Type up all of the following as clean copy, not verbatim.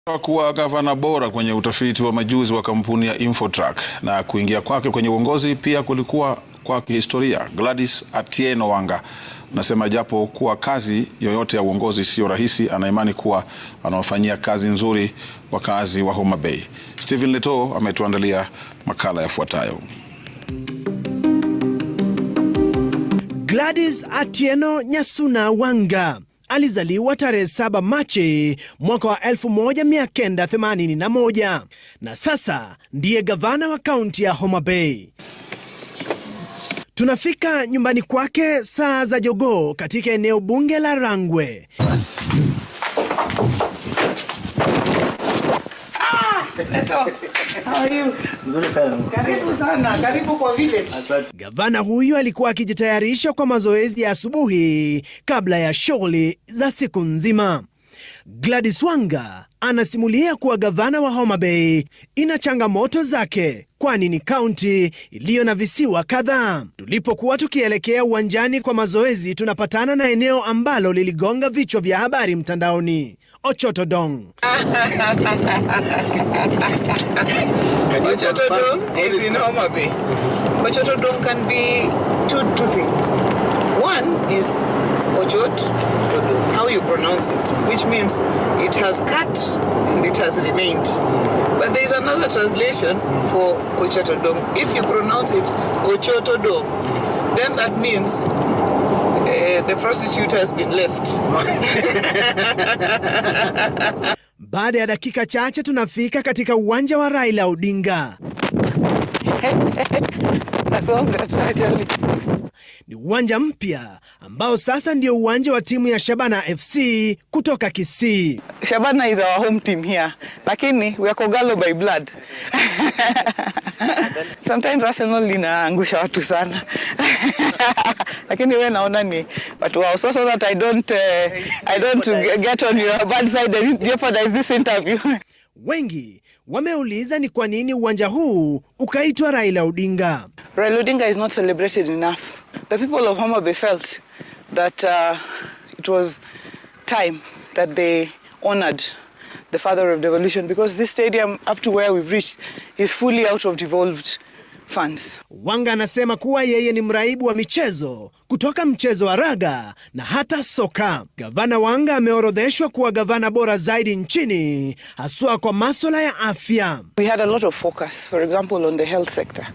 Kuwa gavana bora kwenye utafiti wa majuzi wa kampuni ya Infotrak na kuingia kwake kwenye uongozi pia kulikuwa kwa kihistoria. Gladys Atieno Wanga anasema japo kuwa kazi yoyote ya uongozi sio rahisi, ana imani kuwa anawafanyia kazi nzuri wakazi wa Homa Bay. Stephen Leto ametuandalia makala yafuatayo. Gladys Atieno Nyasuna Wanga alizaliwa tarehe 7 Machi mwaka wa 1981 na sasa ndiye gavana wa kaunti ya Homa Bay. Tunafika nyumbani kwake saa za jogoo katika eneo bunge la Rangwe. Leto, how are you? Nzuri sana. Karibu sana, karibu kwa village. Gavana huyu alikuwa akijitayarisha kwa mazoezi ya asubuhi kabla ya shughuli za siku nzima. Gladys Wanga anasimulia kuwa gavana wa Homa Bay ina changamoto zake, kwani ni kaunti iliyo na visiwa kadhaa. Tulipokuwa tukielekea uwanjani kwa mazoezi, tunapatana na eneo ambalo liligonga vichwa vya habari mtandaoni: Ochotodong. Ochotodong is in Homa Bay. Ochotodong can be two things. One is Ochotodong, how you pronounce it, which means it has cut and it has remained. But there is another translation for Ochotodong. If you pronounce it Ochotodong, then that means the prostitute has been left. Baada ya dakika chache tunafika katika uwanja wa Raila Odinga. Ni uwanja mpya ambao sasa ndio uwanja wa timu ya Shabana FC kutoka Kisii. Shabana is our home team here, lakini we are Kogalo by blood. Sometimes Arsenal linaangusha watu sana. Lakini wewe naona ni but wow, so that I don't get on your bad side and jeopardize this interview. Wengi wameuliza ni kwa nini uwanja huu ukaitwa Raila Odinga. Raila Odinga is not celebrated enough. The people of Homa Bay felt that it was time that they honored the father of devolution, because this stadium, up to where we've reached, is fully out of devolved funds. Wanga anasema kuwa yeye ni mraibu wa michezo kutoka mchezo wa raga na hata soka. Gavana Wanga ameorodheshwa kuwa gavana bora zaidi nchini, haswa kwa masuala ya afya. We had a lot of focus, for example, on the health sector.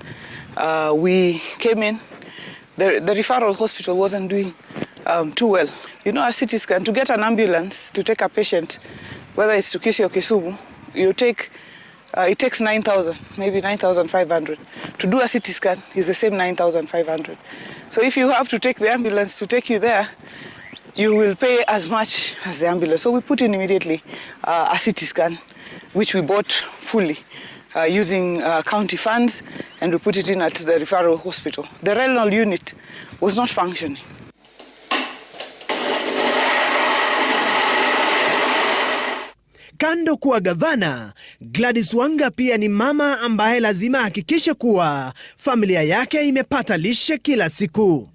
We came in, the referral hospital wasn't doing too well. You know, a CT scan, to get an ambulance to take a patient, whether it's to Kisii or Kisumu, it takes 9,000, maybe 9,500. To do a CT scan is the same 9,500. So if you have to take the ambulance to take you there, you will pay as much as the ambulance. So we put in immediately a CT scan, which we bought fully using county funds, and we put it in at the referral hospital. The renal unit was not functioning. Kando kuwa gavana, Gladys Wanga pia ni mama ambaye lazima hakikishe kuwa familia yake imepata lishe kila siku.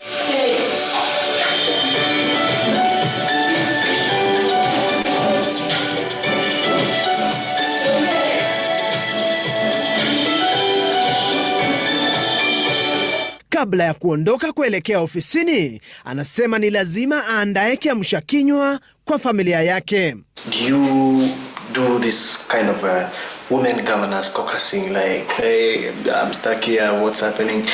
Kabla ya kuondoka kuelekea ofisini, anasema ni lazima aandae kiamsha kinywa kwa familia yake. Do you do this kind of women governors caucusing, like, hey, I'm stuck here, what's happening?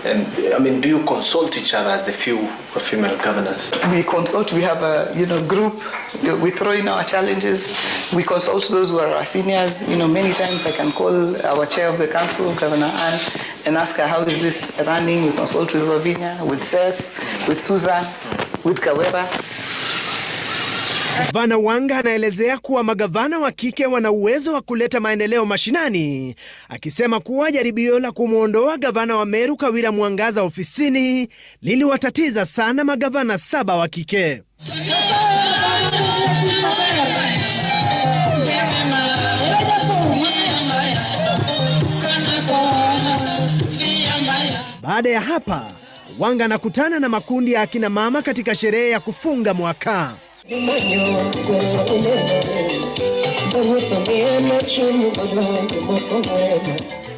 And I mean, do you consult each other as the female governors? We consult, we have a group, we throw in our challenges, we consult those who are our seniors. Many times I can call our chair of the council, Governor Anne, and ask her, how is this running? We consult with Wavinya, with Ses, with Susan, with Kawera. Gavana Wanga anaelezea kuwa magavana wa kike wana uwezo wa kuleta maendeleo mashinani, akisema kuwa jaribio la kumuondoa gavana wa Meru Kawira Mwangaza ofisini liliwatatiza sana magavana 7 wa kike. Baada ya hapa, Wanga anakutana na makundi ya akina mama katika sherehe ya kufunga mwaka.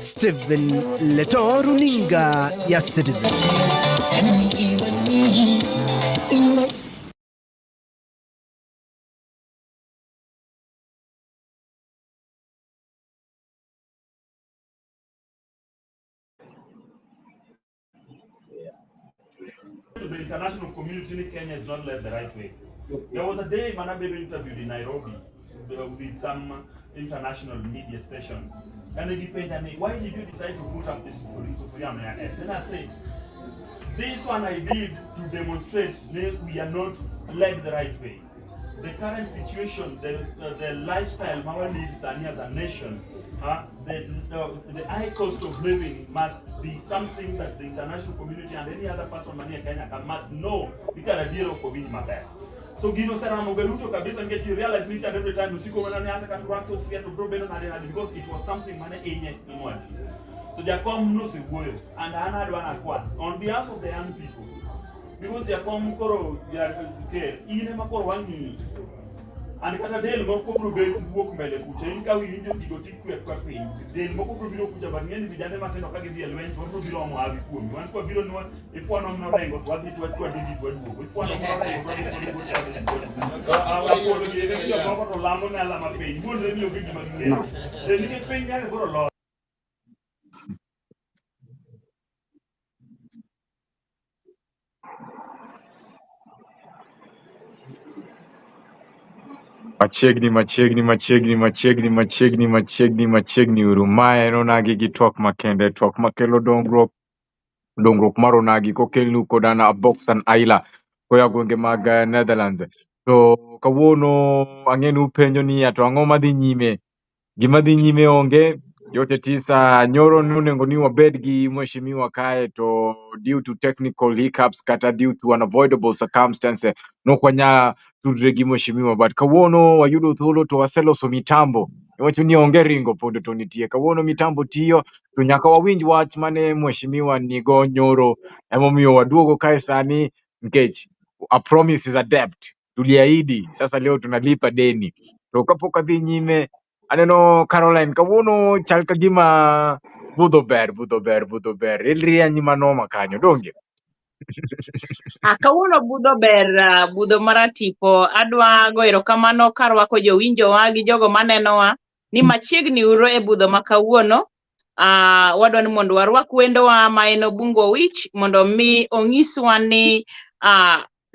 Stephen Leto, runinga ya Citizen. To the international community in Kenya is not led the right way. There was a day Manabelo interviewed in Nairobi with some international media stations, and they depend me, why did you decide to put up this police of Yamaya? Then I said, this one I did to demonstrate that we are not led the right way. The current situation, the lifestyle Mawa lives as a nation, the high cost of living must be something that the international community and any other person in Kenya must know because a deal of COVID matter. So Gino said I'm Oberuto kabisa and get you realize each and every time usiko manani hata katu ranks of to problem because it was something mane enye inwani. So they come no se boyo and another one on behalf of the young people because they come koro care ine makoro wani and kata del moko bro be wuok mbele kucha in ka winjo gigo tikwe kwa piny del moko bro biro kucha but ngeni vijana matendo ka gidhi elwen bro biro mo hawi kuom wan kwa biro no ifuano no rengo to adhi to dogi to duogo ifuano no rengo apolo gire yo boko to lamo na la mapiny buonde ni ogi gima ngeni ni piny nyaka bro lo. Machiegni Urumaya en Onagi gi Twak Makende. Twak makelo dongruok mar Onagi kokelnu kod an Aboksan Aila koya gwenge mag Netherlands. To kawuono ang'enu penjo ni to ang'o madhi nyime? Gima dhi nyime onge yote tisa. Nyoro nunengo ni wabed gi mheshimiwa kae to due to technical hiccups kata due to unavoidable circumstances nokwanya tudre gi mheshimiwa, but kawuono wayudo thuolo to waseloso mitambo. Iwacho ni onge ringo pondo to nitie. Kawuono mitambo tiyo to nyaka wawinj wach mane mheshimiwa nigo nyoro. Emomiyo waduogo kae sani nikech a promise is a debt. Tuliahidi, sasa leo tunalipa deni. To kapok adhi nyime aneno Caroline kawuono chal ka gima budho ber. Ilrieny manoma kanyo donge. Kawuono budho ber, budho maratipo. Adwa go erokamano karwako jowinjowa gi jogo manenowa ni machiegni uro e budho ma kawuono. Wadwa ni mondo warwak wendowa ma en Obungo Wich mondo mi onyiswa ni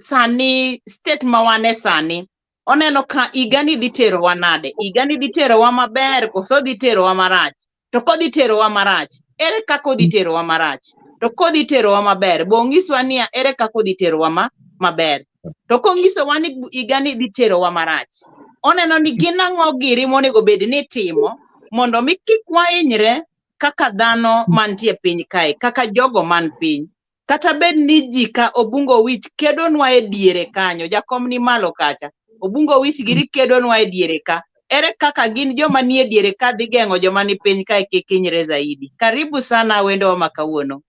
sani state ma wane sani oneno ka igani dhi terowa nade. Igani dhi terowa maber koso dhi terowa marach? To kodhi terowa marach, ere kaka odhi terowa marach? To kodhi terowa maber, bong'iswa ni ere kaka odhi terowa maber. To kong'isowa ni igani dhi terowa marach, oneno ni gin ang'o giri monego bed ni timo mondo mi kik wahinyre kaka dhano mantie piny kae, kaka jogo man piny. Kata bed ni ji ka Obungo Wich kedonwa e diere kanyo, jakom ni malo kacha, Obungo Wich giri kedonwa e diere ka. Ere kaka gin joma nie diere ka dhi geng'o joma ni piny kae kik hinyre zaidi. Karibu sana wendo wa kawuono.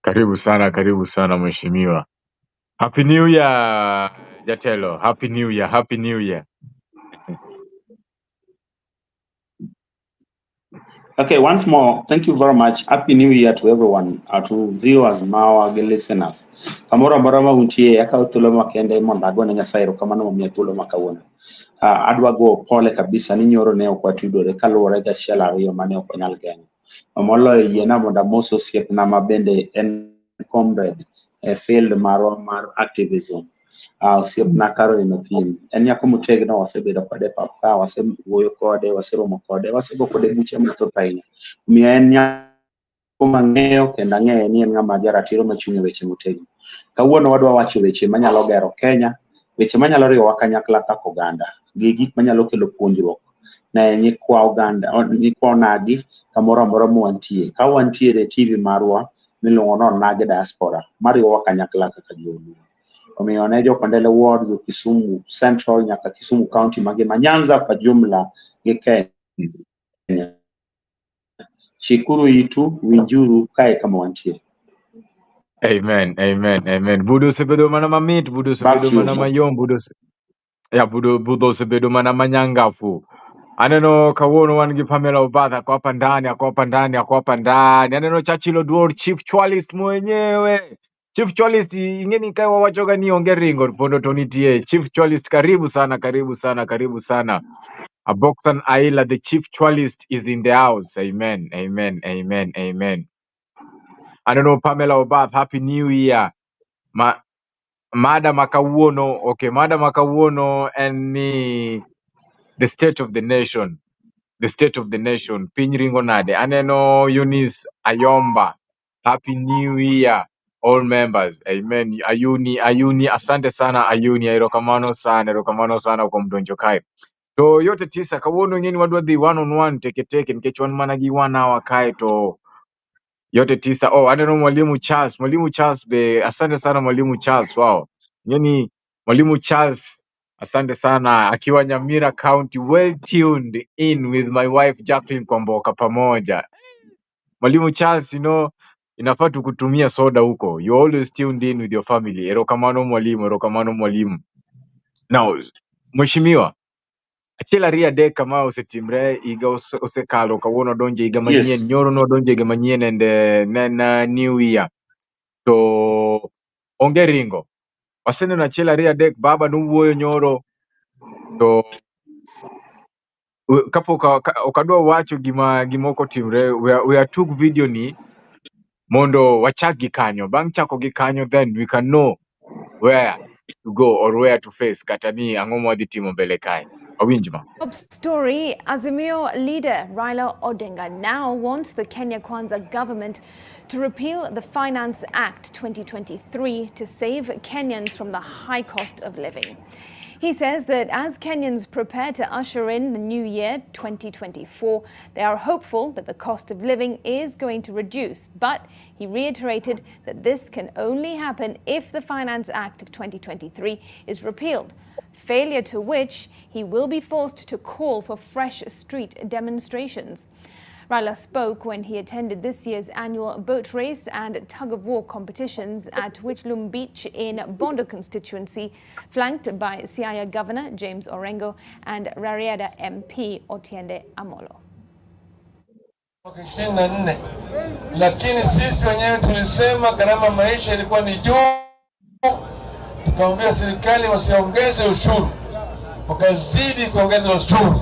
Karibu sana mheshimiwa. Happy New Year Jatelo. Happy New Year. Okay, once more, thank you very much. Happy New Year to everyone, to viewers, now, listeners. Kamora barama untie yaka Twak Makende mondo agone Nyasaye erokamano momiyo thuolo ma kawuono. Adwa go pole kabisa ni nyoro ne ok watudore kaluwore gi achiel ariyo mane ok onyal geng'o. Moloyo yiena mondo amos osiepna ma bende en comrade e field mar activism. Osiepna Caroline Othim. En nyako motegno, wasebedo kode pap ka, wasewuoyo kode, waseromo kode, wasego kode buche mathoth ahinya. Omiyo en nyako mang'eyo kendo ang'eye ni en ng'ama jaratiro machung' e weche motegno. Kawuono wadwa wacho weche manyalo gero Kenya, weche manyalo riwowa kanyakla kaka oganda, gi gik manyalo kelo puonjruok ne nyikwa oganda, nyikwa Onagi kamoro amora mwantie. Ka wantiere TV marwa miluongo ni Onagi Diaspora, mariwowa kanyakla kaka joluo. Omiyo ne jokondele ward go Kisumu Central nyaka Kisumu County magima Nyanza kwa jumla gi Kenya. Shikuru itu winjuru kae kama wantie. Amen. Budho sebedo mana mamit, budho sebedo mana mayom, budho sebedo mana manyangafu. Aneno Kawuono wan gi Pamela Obath ako hapa ndani, ako hapa ndani, ako hapa ndani. Aneno Chachilo Duor, Chief Chwalist mwenyewe. Chief Chwalist ingeni kai wawachoga ni onge ringo pondo to nitie. Chief Chwalist karibu sana, karibu sana, karibu sana. A Boxan Aila, the Chief Chwalist is in the house. Amen, amen, amen, amen. Aneno Pamela Obath, Happy New Year. Madam Kawuono, okay, Madam Kawuono and the state of the nation. The state of the nation. Piny ringo nade. Aneno Eunice Ayomba. Happy New Year, all members. Amen. Ayuni, asante sana Ayuni. Erokamano sana kwa mdonjo kae. To yote tisa, Kawuono ngeni wadwa dhi one on one teke nikech wan mana gi 1 hour kae to yote tisa. Oh, aneno Mwalimu Charles. Mwalimu Charles be, asante sana Mwalimu Charles. Wow. Yani Mwalimu Charles, asante sana akiwa Nyamira County, well tuned in with my wife Jacqueline Kwamboka pamoja. Mwalimu Charles, inafaa tukutumia soda huko. You always tuned in with your family. Erokamano mwalimu, erokamano mwalimu. Now, Mheshimiwa, achiel ria dek kama osetimre iga osekalo Kawuono donje iga manyien, nyoro no donje iga manyien and then new year. To onge ringo. Waseneno achiel ariyo adek baba nowuoyo nyoro to kapok okadwa wacho gimoko timre, we are took video ni mondo wachak gi kanyo. Bang' chako gi kanyo, then we can know where to go or where to face kata ni ang'o mwadhi timo mbele kae. Awinjma. Top story, Azimio leader Raila Odinga now wants the Kenya Kwanza government to repeal the Finance Act 2023 to save Kenyans from the high cost of living. He says that as Kenyans prepare to usher in the new year 2024, they are hopeful that the cost of living is going to reduce. But he reiterated that this can only happen if the Finance Act of 2023 is repealed, failure to which he will be forced to call for fresh street demonstrations. Raila spoke when he attended this year's annual boat race and tug-of-war competitions at Whitlam Beach in Bondo constituency, flanked by Siaya Governor James Orengo and Rarieda MP Otiende Amolo. Lakini sisi wenyewe tulisema gharama maisha ilikuwa ni juu, tukaambia serikali wasiongeze ushuru, wakazidi kuongeza ushuru.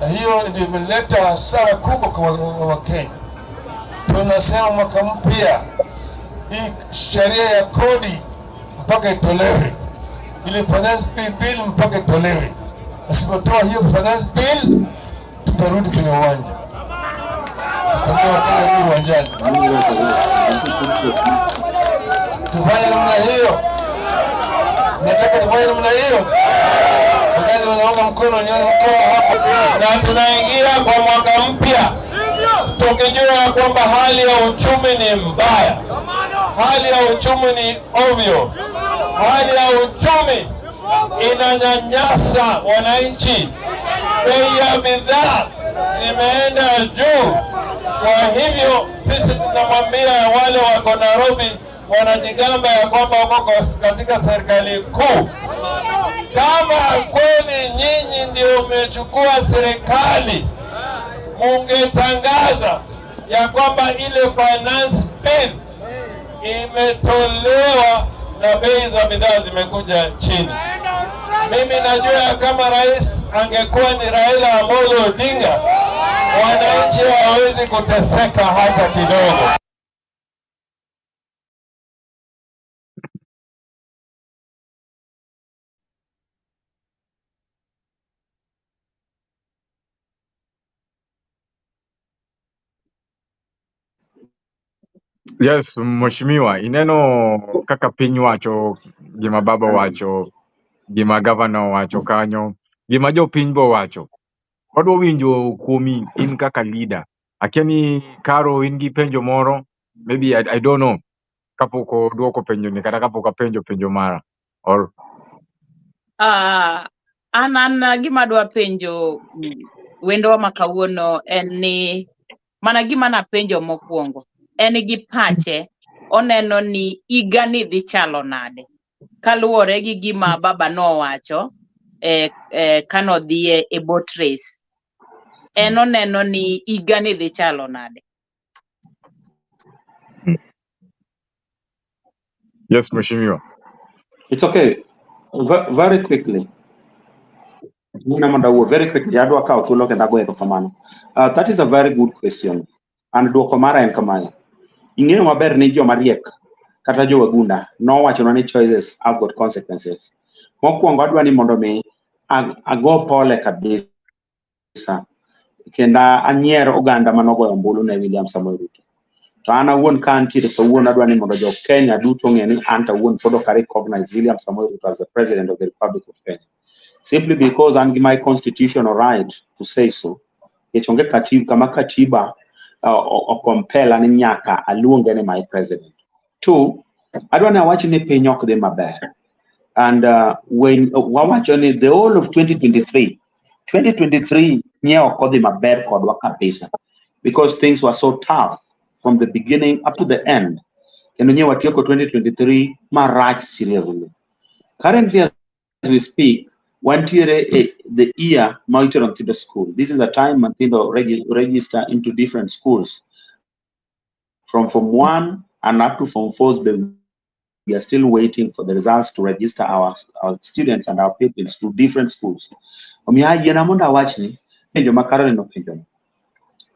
Na hiyo ndio imeleta hasara kubwa kwa Wakenya. Tunasema mwaka mpya hii sheria ya kodi mpaka itolewe, ili finance bill mpaka itolewe. Asipotoa hiyo finance bill, tutarudi kwenye uwanja. Tutakuwa Wakenya uwanjani. Tufanye namna hiyo. Nataka tufanye namna hiyo. Wakazi wanaunga mkono, nione mkono hapa. Na tunaingia kwa mwaka mpya tukijua ya kwamba hali ya uchumi ni mbaya, hali ya uchumi ni ovyo, hali ya uchumi inanyanyasa wananchi, bei ya bidhaa zimeenda juu. Kwa hivyo sisi tunamwambia wale wako Nairobi wanajigamba ya kwamba wako katika serikali kuu, kama kweli nyinyi ndio mmechukua serikali, mungetangaza ya kwamba ile finance bill imetolewa na bei za bidhaa zimekuja chini. Mimi najua kama rais angekuwa ni Raila Amolo Odinga, wananchi hawawezi kuteseka hata kidogo. Yes, Mheshimiwa, ineno kaka piny wacho, gima baba wacho, gima governor wacho kanyo, gima jopiny bo wacho. Wadwa winjo kuomi in kaka leader. Akia ni Karo in gi penjo moro, maybe I don't know, kapok oduoko penjo ni kata kapok apenjo penjo mara. Or an gima dwa penjo wendo ma Kawuono en ni mana gima na penjo mokwongo en gi pache oneno ni igani dhi chalo nade kaluwore gi gima baba no wacho kanodhie e boat race en oneno ni igani dhi chalo nade. Yes, Mheshimiwa. It's okay. Very quickly. Very quickly. That is a very good question. And duoko mara en kamae. Ing'eyo maber ni joma riek kata jo wagunda nowacho ni choices have got consequences. Mokwongo adwa ni mondo mi ago pole kabisa. Kenda anyiero oganda manogoyo ombulu ne William Samoei Ruto. To an awuon ka antiere kawuono adwa ni mondo jo Kenya duto ng'e ni an awuon pod ok recognize William Samoei Ruto as the President of the Republic of Kenya. Simply because I'm my constitutional right to say so. Kechonge katiba o compel ani nyaka aluonge ni my president. Two, adwa ni awach ni piny ok dhi maber. And when wawacho ni the whole of 2023 nye ok odhi maber kodwa kabisa, because things were so tough from the beginning up to the end. Kendo nye watieko 2023 marach seriously. Currently as we speak, the year monitored onto the school. This is the time Mantino register into different schools. From Form 1 and up to Form 4, we are still waiting for the results to register our students and our pupils to different schools.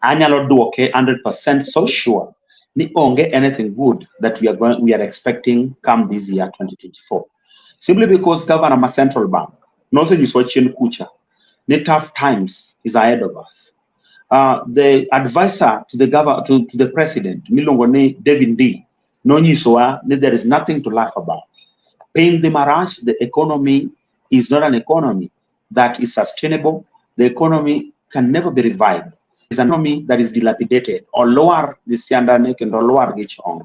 Anyalo duoke 100% so sure ni onge anything good that we are expecting come this year 2024. Simply because Governor of Central Bank knows kucha, the tough times is ahead of us. The advisor to the president, Milongone David D, there is nothing to laugh about. Paying the marach, the economy is not an economy that is sustainable. The economy can never be revived. It's an economy that is dilapidated or lower the standard and lower gauge on.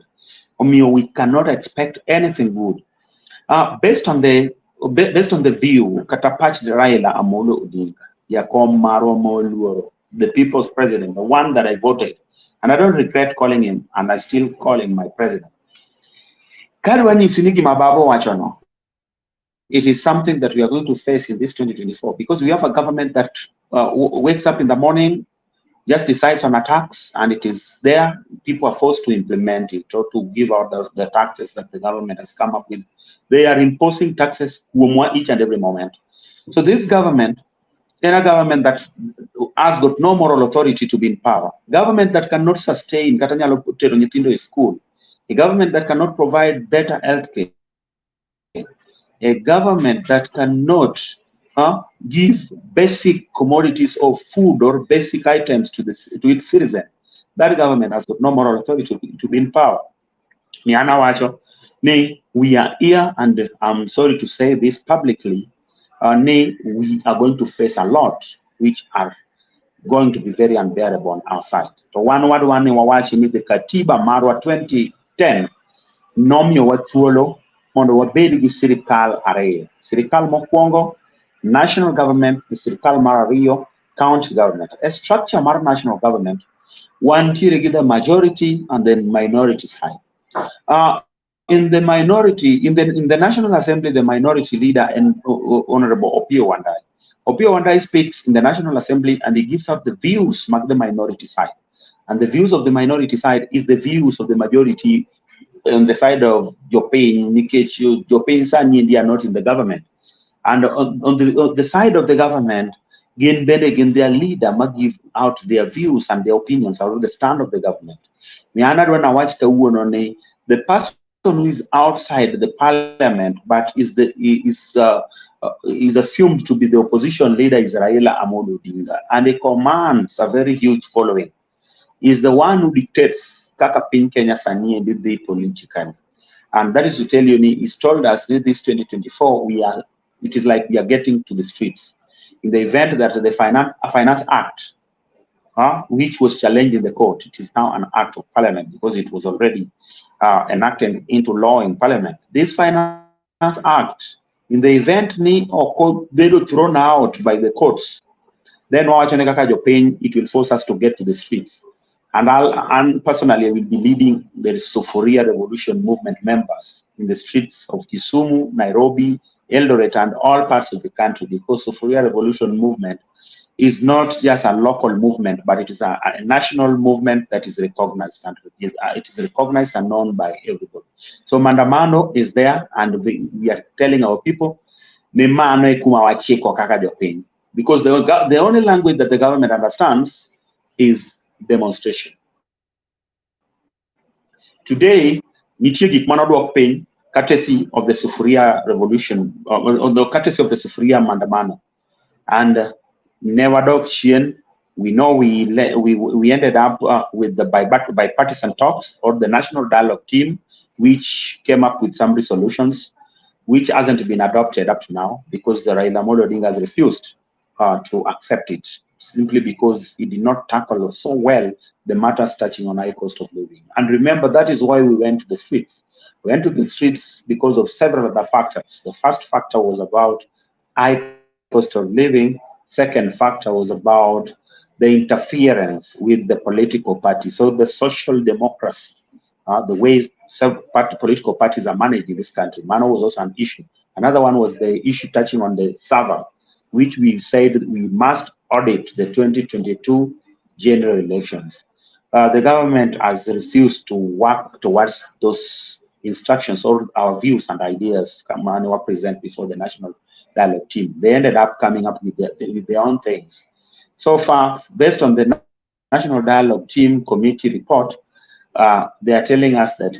We cannot expect anything good. Based on the view, Katapach Raila Amolo Odinga, Yakom Maro Moluoro, the people's president, the one that I voted, and I don't regret calling him, and I still call him my president. It is something that we are going to face in this 2024 because we have a government that wakes up in the morning, just decides on attacks, and it is there. People are forced to implement it or to give out the taxes that the government has come up with. They are imposing taxes each and every moment. So this government, a government that has got no moral authority to be in power, government that cannot sustain school, a government that cannot provide better health care, a government that cannot give basic commodities of food or basic items to its citizens. That government has got no moral authority to be in power. We are here, and I'm sorry to say this publicly, we are going to face a lot which are going to be very unbearable on our side. So one watching is the Katiba Marwa 2010, Nomio Watsuolo, on the Wabedi Sirikal Array. Sirikal Mokwongo, national government, Sirikal Marario, county government. A structure of national government, one tier the majority and then minority side. In the minority, in the National Assembly, the minority leader and Honorable Opio Wandai. Opio Wandai speaks in the National Assembly and he gives out the views of the minority side. And the views of the minority side is the views of the majority on the side of Jopain, Nikechu, Jopain Sani, they are not in the government. And on the side of the government, again, their leader must give out their views and their opinions out of the stand of the government. The person who is outside the parliament but is assumed to be the opposition leader is Raila Amolo Odinga, and he commands a very huge following. Is the one who dictates Kaka Pin Kenya Sani and the political. And that is to tell you, he's told us that this 2024 it is like we are getting to the streets. In the event that the Finance Act, which was challenged in the court, it is now an act of parliament because it was already enacted into law in parliament. This Finance Act, in the event they were thrown out by the courts, then it will force us to get to the streets. And personally, I will be leading the Soforia Revolution Movement members in the streets of Kisumu, Nairobi, Eldoret, and all parts of the country, because Soforia Revolution Movement is not just a local movement, but it is a national movement that is recognized and it is recognized and known by everybody. So Mandamano is there, and we are telling our people, because the only language that the government understands is demonstration. Today, Nichigi Manadwak Pain, courtesy of the Sufuria revolution, or the courtesy of the Sufuria Mandamano. And Newadok Chien, we know we ended up with the bipartisan talks or the national dialogue team, which came up with some resolutions, which hasn't been adopted up to now because the Raila Amolo Odinga has refused to accept it, simply because it did not tackle so well the matters touching on high cost of living. And remember, that is why we went to the streets. We went to the streets because of several other factors. The first factor was about high cost of living. Second factor was about the interference with the political party. So the social democracy, the way political parties are managed in this country, Mano was also an issue. Another one was the issue touching on the server, which we said we must audit the 2022 general elections. The government has refused to work towards those instructions or our views and ideas were present before the national dialogue team. They ended up coming up with their own things. So far, based on the national dialogue team committee report, they are telling us that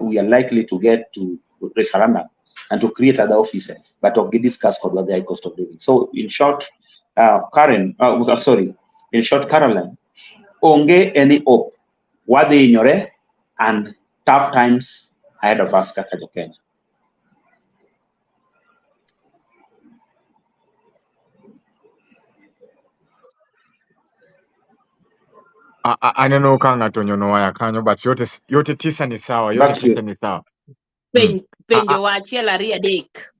we are likely to get to referendum and to create other offices, but to discuss what the high cost of living. So in short, Caroline, onge any hope, what they ignore, and tough times ahead of us, Kenya. Aneno kanga tonyono waya kanyo, but yote tisa ni sawa, yote tisa ni sawa. Penjo wachiel ariyo adek.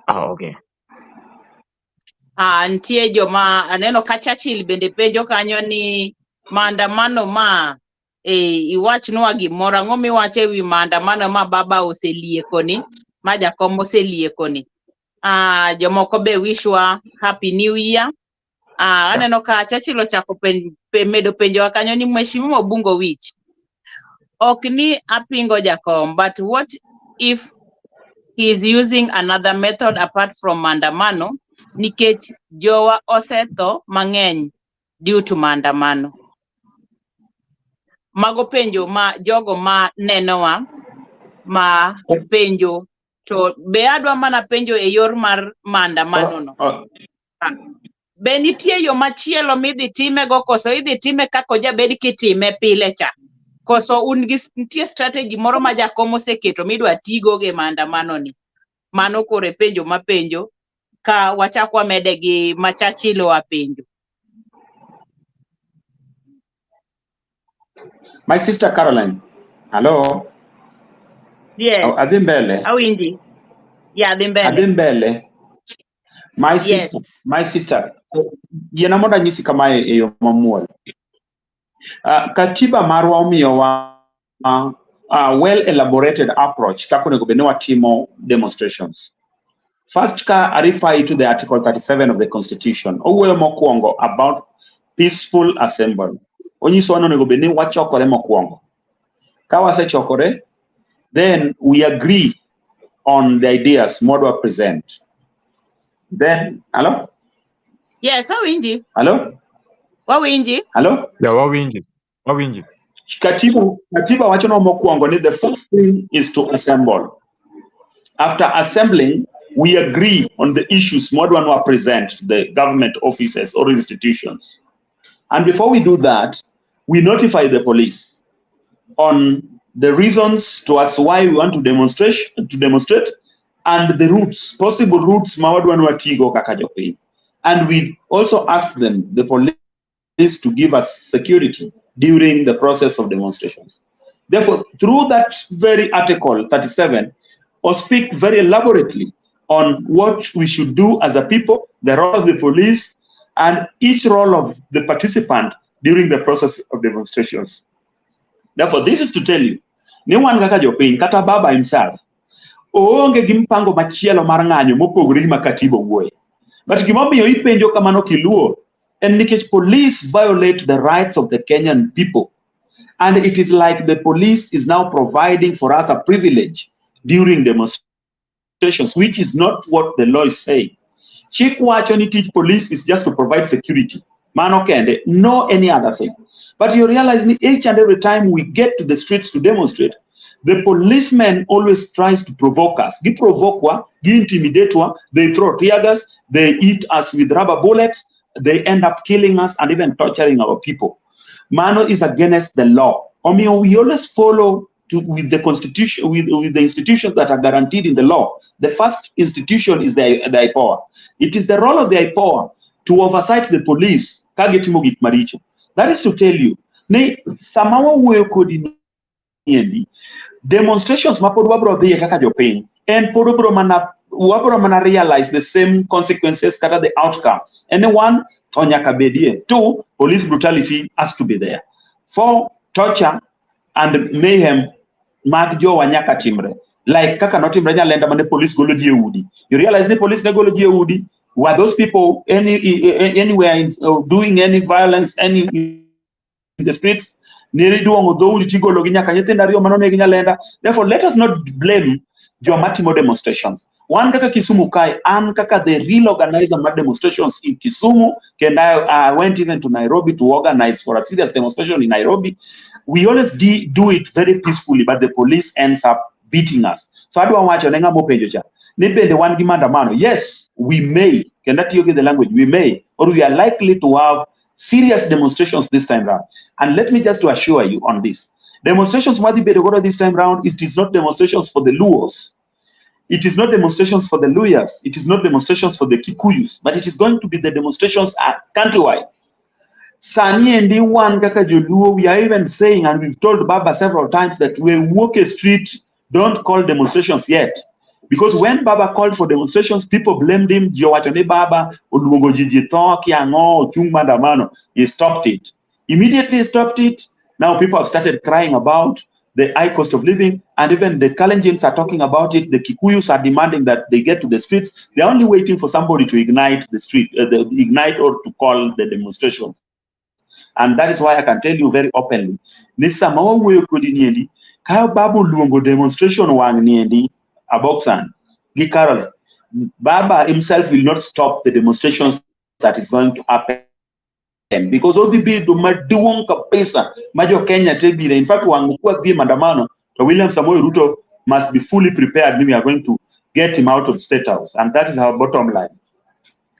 Okay. Nitie joma aneno ka Churchill bende penjo kanyo ni maandamano ma iwachnwa gimoro, ang'o miwacho ewi maandamano ma baba oseliekoni, ma jakom oseliekoni. Jomoko be wishwa happy new year. Aneno ka Churchill ochako medo penjo kanyo ni Mheshimiwa Obungo Wich. Ok ni apingo jakom, but what if he is using another method apart from maandamano, nikech jowa osetho mang'eny due to maandamano. Mago penjo ma jogo ma nenowa ma penjo, to be adwa mana penjo e yor mar maandamano no. Be nitie yo machielo midhi time go, koso idhi time kako jabed kitime pile cha? Koso nitie strategy moro ma jakom oseketo midwa tigo ge maandamano ni? Mano kore penjo mapenjo ka wachakwa mede gi machachilo wa penjo. My sister Caroline, hello. Yes. Adimbele. Awinji. Yeah, Adimbele. Adimbele. My sister. Yena moda nyisi kama eyo mamuol. Katiba marwa omiyo wa well elaborated approach kako nego benewa timo demonstrations. First I refer to the Article 37 of the Constitution. Owuoyo mokwongo about peaceful assembly. Onyiso wano nego bene wachokore mokwongo. Ka wasechokore, then we agree on the ideas modwa present. Then, hello? Yes, Wawinji. Hello? Wawinji. Hello? Yeah, Wawinji. Katiba wachono mokwongo ni the first thing is to assemble. After assembling, we agree on the issues modwa wa present the government offices or institutions. And before we do that, we notify the police on the reasons to us why we want to demonstrate, and the routes, possible routes mawadwan watigo kakajopi. And we also ask them, the police, to give us security during the process of demonstrations. Therefore, through that very Article 37, or speak very elaborately on what we should do as a people, the role of the police, and each role of the participant during the process of demonstrations. Therefore, this is to tell you, ni wan kaka jopiny kata baba himself oonge gi mpango machielo mar ng'anyo mopogore gi makatiba wuoye. But gimomiyo ipenjo kamano kiluo, and nikech police violate the rights of the Kenyan people. And it is like the police is now providing for us a privilege during demonstrations, which is not what the law is saying. Chief Wachoni teach police is just to provide security. Mano kende, no any other thing. But you realize each and every time we get to the streets to demonstrate, the policemen always tries to provoke us. Gi provoke wa, gi intimidate wa, they throw tear gas, they hit us with rubber bullets, they end up killing us and even torturing our people. Mano is against the law. I mean, we always follow with the constitution, with the institutions that are guaranteed in the law. The first institution is the IPOA. It is the role of the IPOA to oversight the police. That is to tell you, somehow we could demonstrations and mana realize the same consequences, the outcome. Anyone, two, police brutality has to be there. 4, torture and mayhem, magjo wanyaka timbre. Like kaka no timbre lenda mane police golo udi. You realize the police golo udi? Were those people anywhere doing any violence, any in the streets? Therefore, let us not blame Jomatimo demonstrations. One kaka Kisumu Kai, and kaka the real organizer of demonstrations in Kisumu, I went even to Nairobi to organize for a serious demonstration in Nairobi. We always do it very peacefully, but the police ends up beating us. So I don't want the one demand amano. Yes, we may, can that you get the language? We may, or we are likely to have serious demonstrations this time round. And let me just to assure you on this. Demonstrations this time round, it is not demonstrations for the Luos. It is not demonstrations for the Luyas. It is not demonstrations for the Kikuyus, but it is going to be the demonstrations countrywide. Sani and one kaka Joluo, we are even saying, and we've told Baba several times that we walk a street, don't call demonstrations yet. Because when Baba called for demonstrations, people blamed him, Baba, he stopped it. Immediately stopped it. Now people have started crying about the high cost of living, and even the Kalenjins are talking about it. The Kikuyus are demanding that they get to the streets. They're only waiting for somebody to ignite the street, ignite or to call the demonstration. And that is why I can tell you very openly. Nisa mawe kodi kaya babu luongo demonstration wang niendi aboksan gi Carol. Baba himself will not stop the demonstrations that is going to happen. Because all the bill maduong kapesa majo Kenya tebile. In fact, wangukua bi mandamano, so William Samoei Ruto must be fully prepared. We are going to get him out of State House, and that is our bottom line.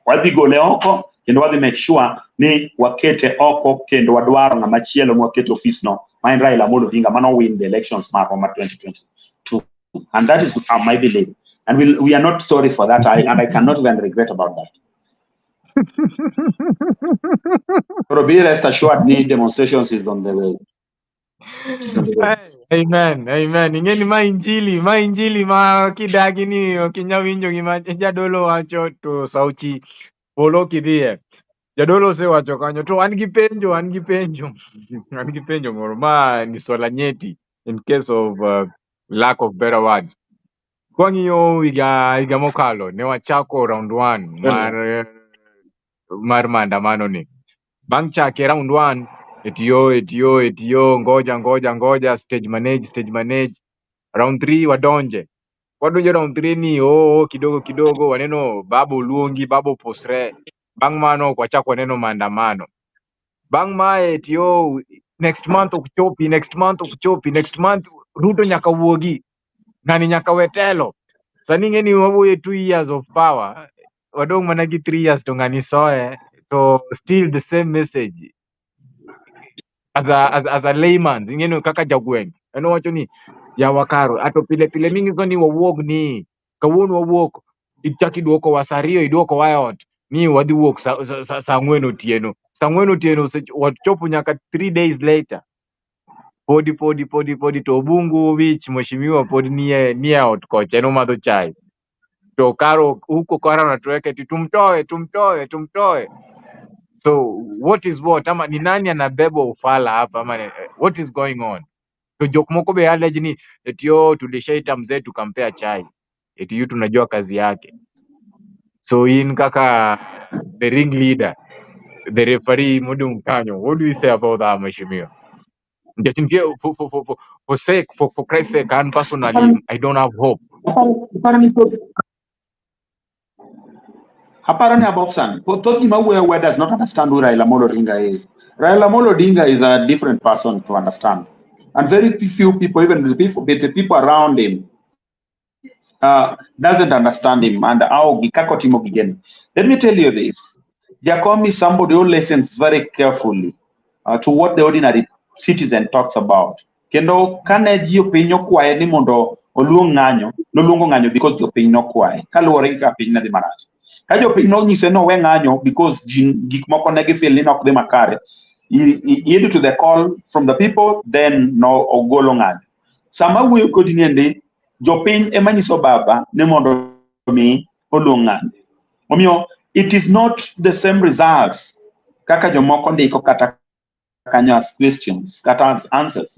Wadi go leoko, kendo wadi make sure ni wakete oko kendo wadwaro na machielo wakete office no. Mind Raila Amolo Odinga mano win the elections mark on 2022, and that is my belief. And we are not sorry for that. And I cannot even regret about that. So be rest assured, the demonstrations is on the way. Amen, amen. Ingeni ma injili ma kidagi ni kinyawinjo gima jadolo wacho to sauchi polo kidhie. Jadolo se wacho kanyo to an gi penjo an gi penjo moro ma ni swala nyeti in case of lack of better words. Kwang'iyo higa mokalo ne wachako round 1 mar maandamano ni. Bang' chake round 1 etiyo ngoja stage manage round 3 wadonje round 3 ni kidogo waneno babo luongi babo posre. Bang' mano kwachako waneno maandamano. Bang' mae etiyo next month Ruto nyaka wuogi ng'ani nyaka wetelo. Sani ng'eni wawoye 2 years of power, wadong' mana gi 3 years to ng'ani soe, to still the same message as a layman. Ng'eni kaka jagweng' eno wacho ni yawa karo ato pile ning'iso ni wawuog ni kawuono wawuok ichaki duoko wa saa 2 iduoko wa ot ni wadhi wuok saa 4 otieno. Saa 4 otieno wachopo nyaka 3 days later. Podi to Bungu wich mheshimiwa pod nie ot kocha eno madho chai. To karo huko kara natuweke ti tumtoe. So what is what? Ama ni nani anabeba ufala hapa? Ama what is going on? To jok moko be allege ni eti tulishaiita mzee tukampea chai. Eti tunajua kazi yake. So in kaka the ringleader, the referee Mudum Kanyo, what do you say about that, Mheshimiwa? Just in case, for Christ's sake, and personally, I don't have hope. Apparently, Bobson, where does not understand who Raila Amolo Odinga is. Raila Amolo Odinga is a different person to understand. And very few people, even the people around him, doesn't understand him and how Gikakotimo begin. Let me tell you this. Jacomi is somebody who listens very carefully to what the ordinary citizen talks about. Kendo kane ji opinyo kwae ni mondo oluong ng'anyo, noluongo ng'anyo because jo piny nokwae. Kaluwore ka piny nadhi marach. Ka jo piny nonyise no we ng'anyo because gik moko ne gifeel ni nok dhi makare. He heeded to the call from the people, then no ogolo ng'anyo. Sama wuoyo kodi niende, jo piny ema nyiso baba ni mondo mi oluong ng'anyo. Omiyo it is not the same results kaka jomoko ndiko kata kanya questions kata answers.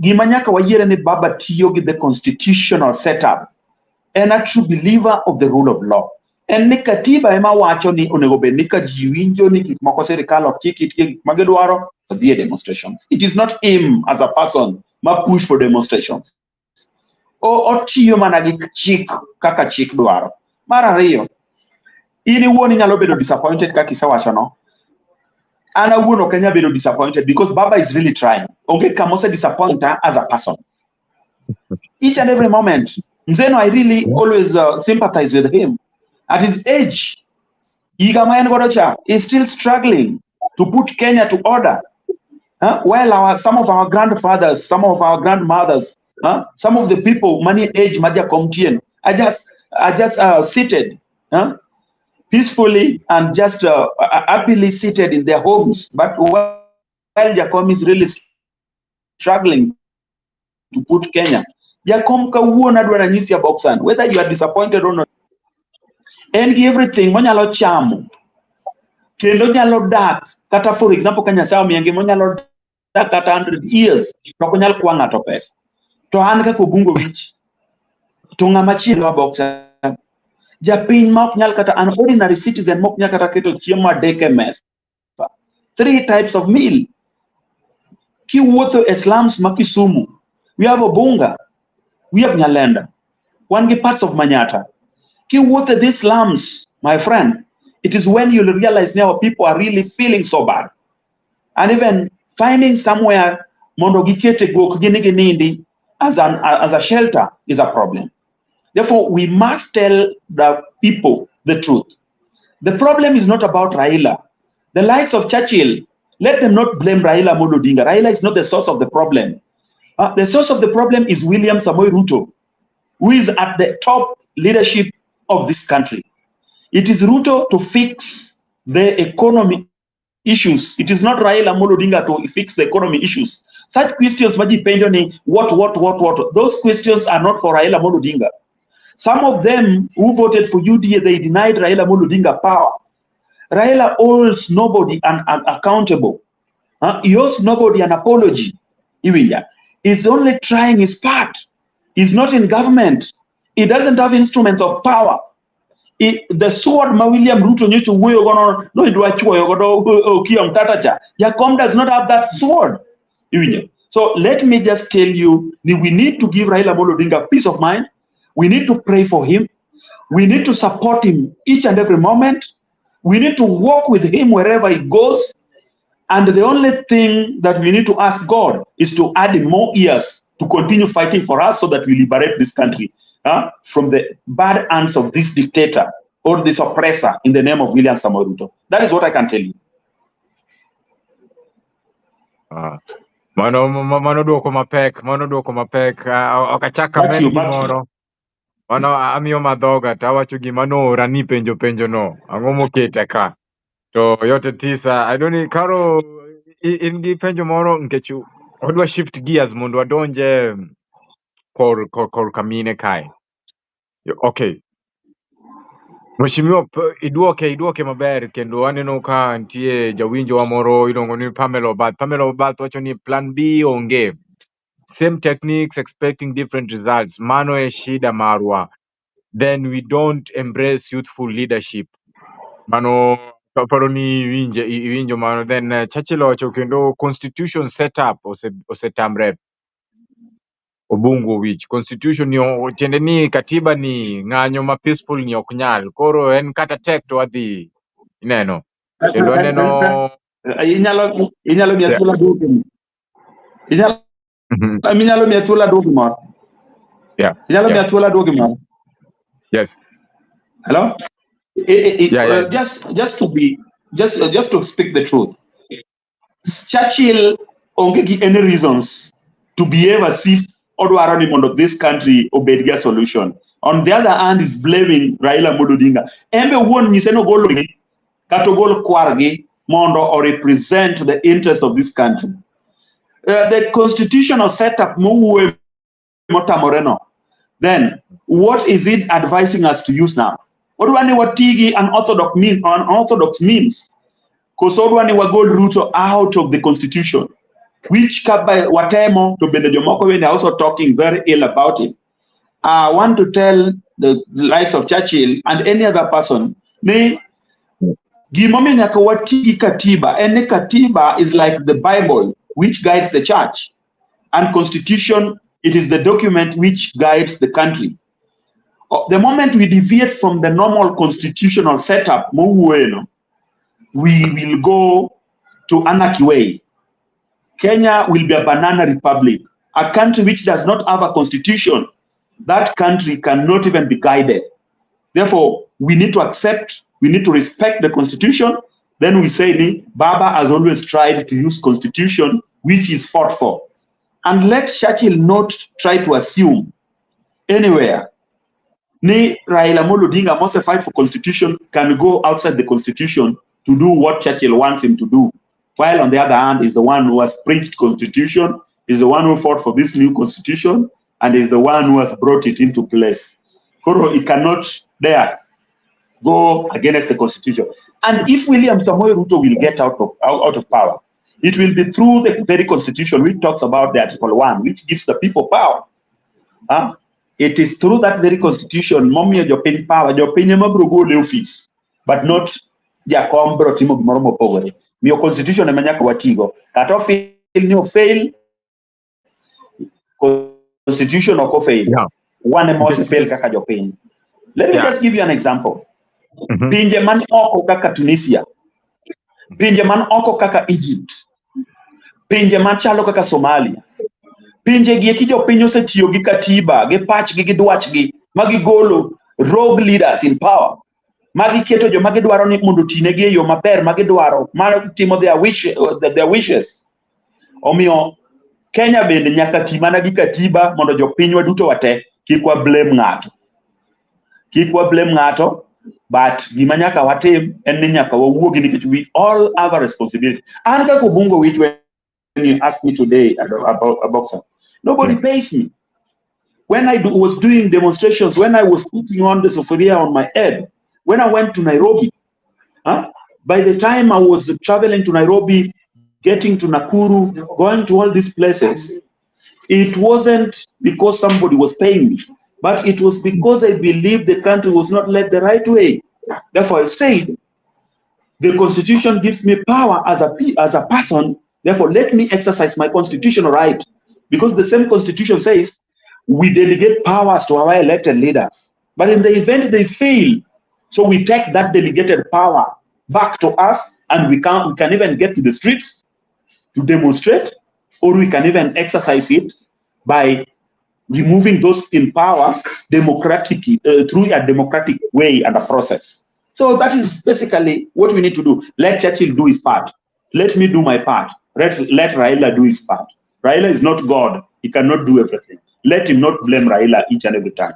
Gima nyaka wayiere ni baba tiyo gi the constitutional setup and a true believer of the rule of law. En ni katiba ema wacho ni onego bed ni ka ji winjo ni gik moko sirikal ok chik gik ma gidwaro to dhi e demonstrations. It is not him as a person ma push for demonstrations. Otiyo mana gi chik kaka chik dwaro. Mar ariyo, ini wuoni nyalo bedo disappointed kaka isewacho no. Ana wuono Kenya bedo disappointed because Baba is really trying. Okay, Kamose disappoint her as a person. Each and every moment. Nzeno, I really always sympathize with him. At his age, Igamayan Gorocha is still struggling to put Kenya to order. While some of our grandfathers, some of our grandmothers, some of the people, money age, Madia Komtien, are just seated peacefully and just happily seated in their homes. But while Jacom is really struggling to put Kenya, Jacom Kawuono adwara nyisi Boxan, whether you are disappointed or not, and everything, monyalo chamo, kendo nyalo dak, kata for example, Kenya sao miyange monyalo dak kata 100 years, to konyal kwa ng'ato pesa. To an kako bungo wich, to ng'ama chielo Boxan. Japin mok nyal kata an ordinary citizen mok nyal kata keto chiemo adek mes. 3 types of meal. Kiwuotho e slums ma Kisumu, we have Obunga, we have Nyalenda, one gi parts of Manyata. Kiwuotho these slums, my friend, it is when you realize now people are really feeling so bad. And even finding somewhere mondo gikete gok ginindi as a shelter is a problem. Therefore, we must tell the people the truth. The problem is not about Raila. The likes of Churchill, let them not blame Raila Amolo Odinga. Raila is not the source of the problem. The source of the problem is William Samoei Ruto, who is at the top leadership of this country. It is Ruto to fix the economy issues. It is not Raila Amolo Odinga to fix the economy issues. Such questions, what? Those questions are not for Raila Amolo Odinga. Some of them who voted for UDA, they denied Raila Amolo Odinga power. Raila owes nobody an accountable. He owes nobody an apology. He's only trying his part. He's not in government. He doesn't have instruments of power. The sword ma William Ruto used to wear on no Jacob does not have that sword. So let me just tell you, we need to give Raila Amolo Odinga peace of mind. We need to pray for him. We need to support him each and every moment. We need to walk with him wherever he goes. And the only thing that we need to ask God is to add him more years to continue fighting for us so that we liberate this country from the bad hands of this dictator or this oppressor in the name of William Samoei Ruto. That is what I can tell you. Mano duoko mapek, okachaka med gimoro. Mano amiyo madhoga tawacho gima no rani penjo no. Ang'o mokete ka. To yote tisa, I don't know, Karo, in gi penjo moro nkechu, odwa shift gears mondo wadonje kor kamine kae. Okay. Mheshimiwa, iduoke maber kendo aneno ka nitie jawinjo wa moro iluongo ni Pamela Obath wacho ni plan B onge. Same techniques expecting different results. Mano e shida marwa. then we don't embrace youthful leadership. Mano paro ni winjo mano then Churchill owacho kendo constitution set up osetamre obungo which constitution ni tiende ni katiba ni ng'anyo ma peaceful ni ok nyal koro en kata tek to wadhi ineno kendo aneno inyalo yeah. miatula duogo inyalo miatula duogo moro Yeah. inyalo miatula duogo moro Yes. Hello? Just to speak the truth. Churchill onge any reasons to behave as if odwaro ni mondo this country obed ga solution. On the other hand, is blaming Raila Amolo Odinga. Embe wuon nyise no golo gi kato gol kwargi mondo or represent the interest of this country. The constitutional setup motamore no. Then what is it advising us to use now? Odwani watigi unorthodox means. Because odwani wagol Ruto out of the constitution, which by watemo to bende jomoko when also talking very ill about it. I want to tell the likes of Churchill and any other person, may gimome nyaka watigi katiba. Any katiba is like the Bible, which guides the church, and constitution, it is the document which guides the country. The moment we deviate from the normal constitutional setup, we will go to anarchy way. Kenya will be a banana republic, a country which does not have a constitution. That country cannot even be guided. Therefore, we need to accept, we need to respect the constitution. Then we say, Baba has always tried to use constitution, which is fought for. And let Churchill not try to assume anywhere. Ni Raila Amolo Odinga must fight for constitution, can go outside the constitution to do what Churchill wants him to do. While on the other hand, is the one who has preached constitution, is the one who fought for this new constitution, and is the one who has brought it into place. Koro, it cannot there go against the constitution. And if William Samoei Ruto will get out of power, it will be through the very constitution which talks about the Article 1, which gives the people power. It is through that very constitution, mommy jopiny power, jopiny mabrogo le office, but not jakom bro timo gimoro mopogore. Miyo constitution ema nyaka watigo. Kata fail, constitution ok fail. Yeah. One must fail kaka jopiny. Let me just give you an example. Pinje man oko kaka Tunisia, pinje man oko kaka Egypt, pinje man chalo kaka Somalia, pinje gi eki jopiny osetiyo gi katiba, gi pachgi gi dwachgi, magi golo rogue leaders in power, magi keto jo magi dwaro ni mondo tinegi yo maber, magi dwaro timo their wishes. Omiyo Kenya bende nyaka ti mana gi katiba mondo jopinywa duto wate kik wa blame ng'ato. Kik wa blame ng'ato, but gima nyaka watim en ni nyaka wawuogi nikech we all have a responsibility. And kaka Obungo which when you asked me today about boxer, nobody pays me. When I was doing demonstrations, when I was putting on the sofuria on my head, when I went to Nairobi, by the time I was traveling to Nairobi, getting to Nakuru, going to all these places, it wasn't because somebody was paying me, but it was because I believed the country was not led the right way. Therefore, I said, the Constitution gives me power as a person, therefore let me exercise my constitutional right. Because the same Constitution says, we delegate powers to our elected leaders. But in the event they fail, so we take that delegated power back to us, and we can even get to the streets to demonstrate, or we can even exercise it by removing those in power democratically, through a democratic way and a process. So that is basically what we need to do. Let Churchill do his part. Let me do my part. Let Raila do his part. Raila is not God. He cannot do everything. Let him not blame Raila each and every time.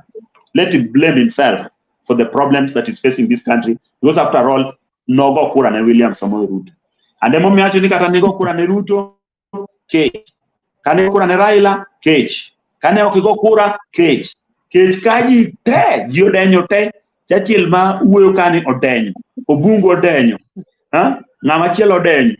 Let him blame himself for the problems that is facing this country. Because after all, Nogo Kura and William Samoei Ruto. And the moment you can go Kura and Ruto, cage. Can go Kura and Raila, cage. Can go Kura, cage. Cage kaji te, Giodenyo te, Churchill ma uwe kani odenyo. Obungo odenyo. Namachiel odenyo.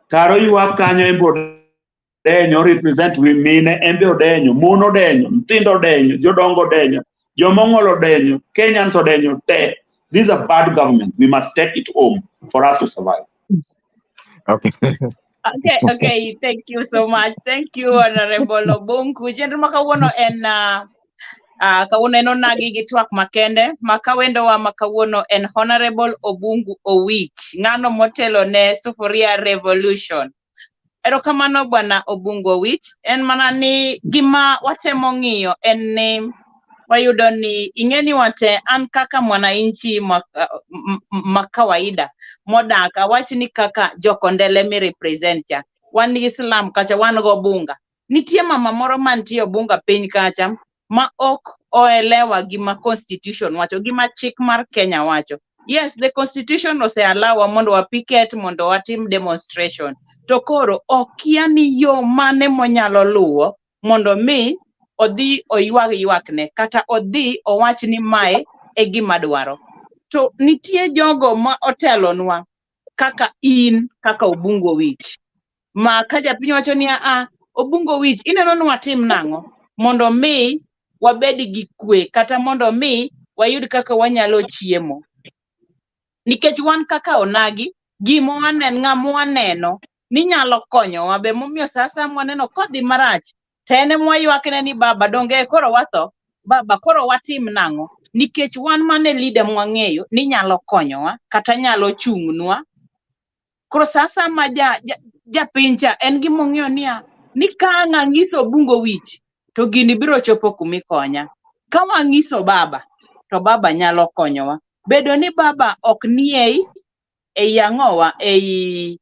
Karo yuwa kanyo embo odenyo represent women embe odenyo, mon odenyo, mtindo odenyo, jodongo odenyo. Jomongolo denyo, Kenyans odenyo te. This is a bad government. We must take it home for us to survive. Okay. Okay, thank you so much. Thank you, Honorable Obungu. Chenro makawuono en kawuono en Onagi gi Twak Makende. Makawendo wa makawuono en Honorable Obungu Owich. Ng'ano motelo ne Sufuria Revolution. Erokamano bwana Obungu Owich. En mana ni gima watemo ng'iyo en ni wayudo ni ing'eni wate an kaka mwananchi makawaida modak awach ni kaka jokondele mi represent ya wan Islam kacha wan go bunga nitie mama moro mantie bunga piny kacha ma ok oelewa gima constitution wacho gima chik mar Kenya wacho. Yes, the constitution allow mondo wa picket mondo watim demonstration to koro okia ni yo mane monyalo luwo mondo mi odhi oywak kata odhi owach ni mae e gima dwaro. To nitie jogo ma otelonwa kaka in kaka Obungu Owich ma ka japiny wacho ni Obungu Owich ineno ni watim nang'o mondo mi wabed gi kwe kata mondo mi wayud kaka wanyalo chiemo. Nikech wan kaka Onagi gimo ng'amo ni nyalo konyowa be momiyo sasa mwaneno kodhi marach tene mwaywakne ni baba donge koro watho baba koro watim nang'o nikech wan mane leader mwang'eyo ni nyalo konyowa kata nyalo chung'nwa. Koro sasa ma japincha en gimong'eyo ni ka ng'iso Obungu Owich to gini biro chopo kumikonya. Ka wang'iso baba to baba nyalo konyowa. Bedo ni baba ok nie ei ang'owa ei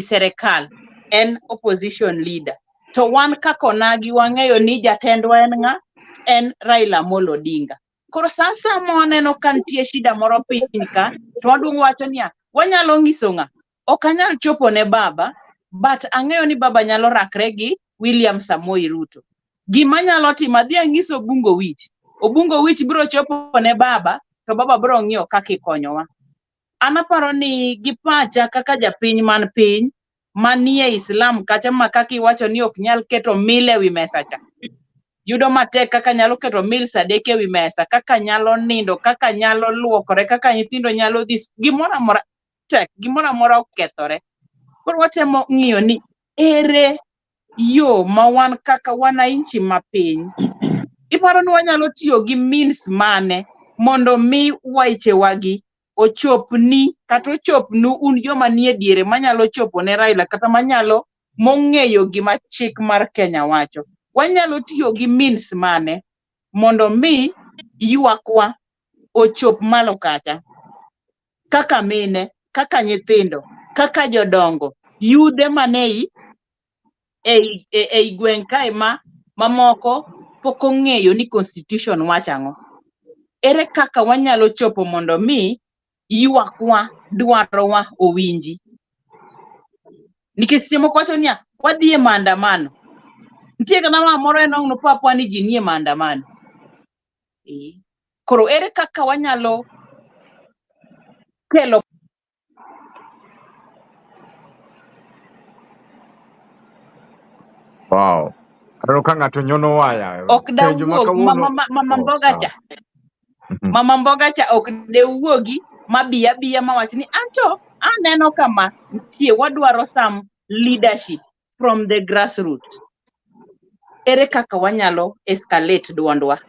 serikal en opposition leader. To wan kaka Onagi wang'eyo ni jatendwa en ng'a? En Raila Amolo Odinga. Koro sasa moneno kantie shida moro piny ka to waduong wacho ni wanyalo ng'iso ng'a? Ok anyal chopo ne baba but ang'eyo ni baba nyalo rakre gi William Samoei Ruto. Gima nyalo timo adhi ang'iso Obungu Owich. Obungu Owich biro chopo ne baba to baba biro ng'iyo kaka ikonyowa. Anaparo ni gipacha kaka japiny man piny manie Islam kacha ma kaka iwacho ni ok nyal keto mil ewi mesa cha. Yudo matek kaka nyalo keto mil sadek ewi mesa, kaka nyalo nindo, kaka nyalo luokore, kaka nyithindo nyalo dhi gimoro amora tek, gimoro amora okethore. Koro watemo ng'iyo ni ere yo ma wan kaka wananchi mapiny. Iparo ni wanyalo tiyo gi means mane mondo mi weche wagi ochopni kata ochopnu un joma nie diere manyalo chopo ne Raila kata manyalo mong'eyo gima chik mar Kenya wacho. Wanyalo tiyo gi means mane mondo mi ywakwa ochop malo kacha kaka mine, kaka nyithindo, kaka jodongo, yudhe mane ei gweng' kae mamoko pok ong'eyo ni constitution wacho ang'o. Ere kaka wanyalo chopo mondo mi ywakwa dwarowa owinji. Nikech seche moko wacho ni wadhi e maandamano. Nitie kana moro enong'no papwa ni ji nie maandamano. Koro ere kaka wanyalo kelo Wow. Aneno ka ng'ato nyono waya. ok dawuog mama mboga cha. Mama mboga cha ok dewuogi mabiya mawach ni anto aneno kama nitie wadwaro some leadership from the grassroots. Ere kaka wanyalo escalate duondwa.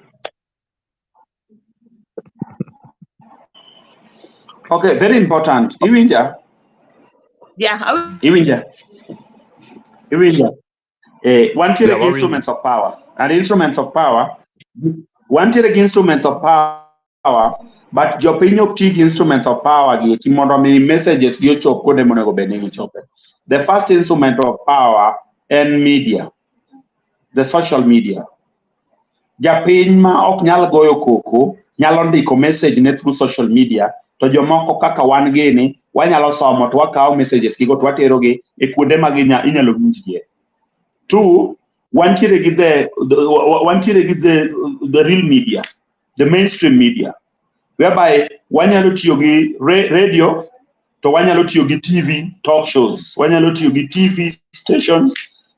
Okay, very important. Iwinja? Yeah. Iwinja. One tier instruments of power. And instruments of power, one tier instruments of power, but jopinyo tig instruments of power gi mondo mi messages gi ochop kode monego bed ni chope. The first instrument of power and media, the social media. Japiny ma ok nyal goyo koko nyalo ndiko message ne through social media to jomoko kaka wan gini wanyalo somo to wakawo messages gigo to watero gi e kuonde ma inyalo winjie. Two, one tier gi the real media, the mainstream media, whereby wanyalo tiyo gi radio to wanyalo tiyo gi TV talk shows, wanyalo tiyo gi TV stations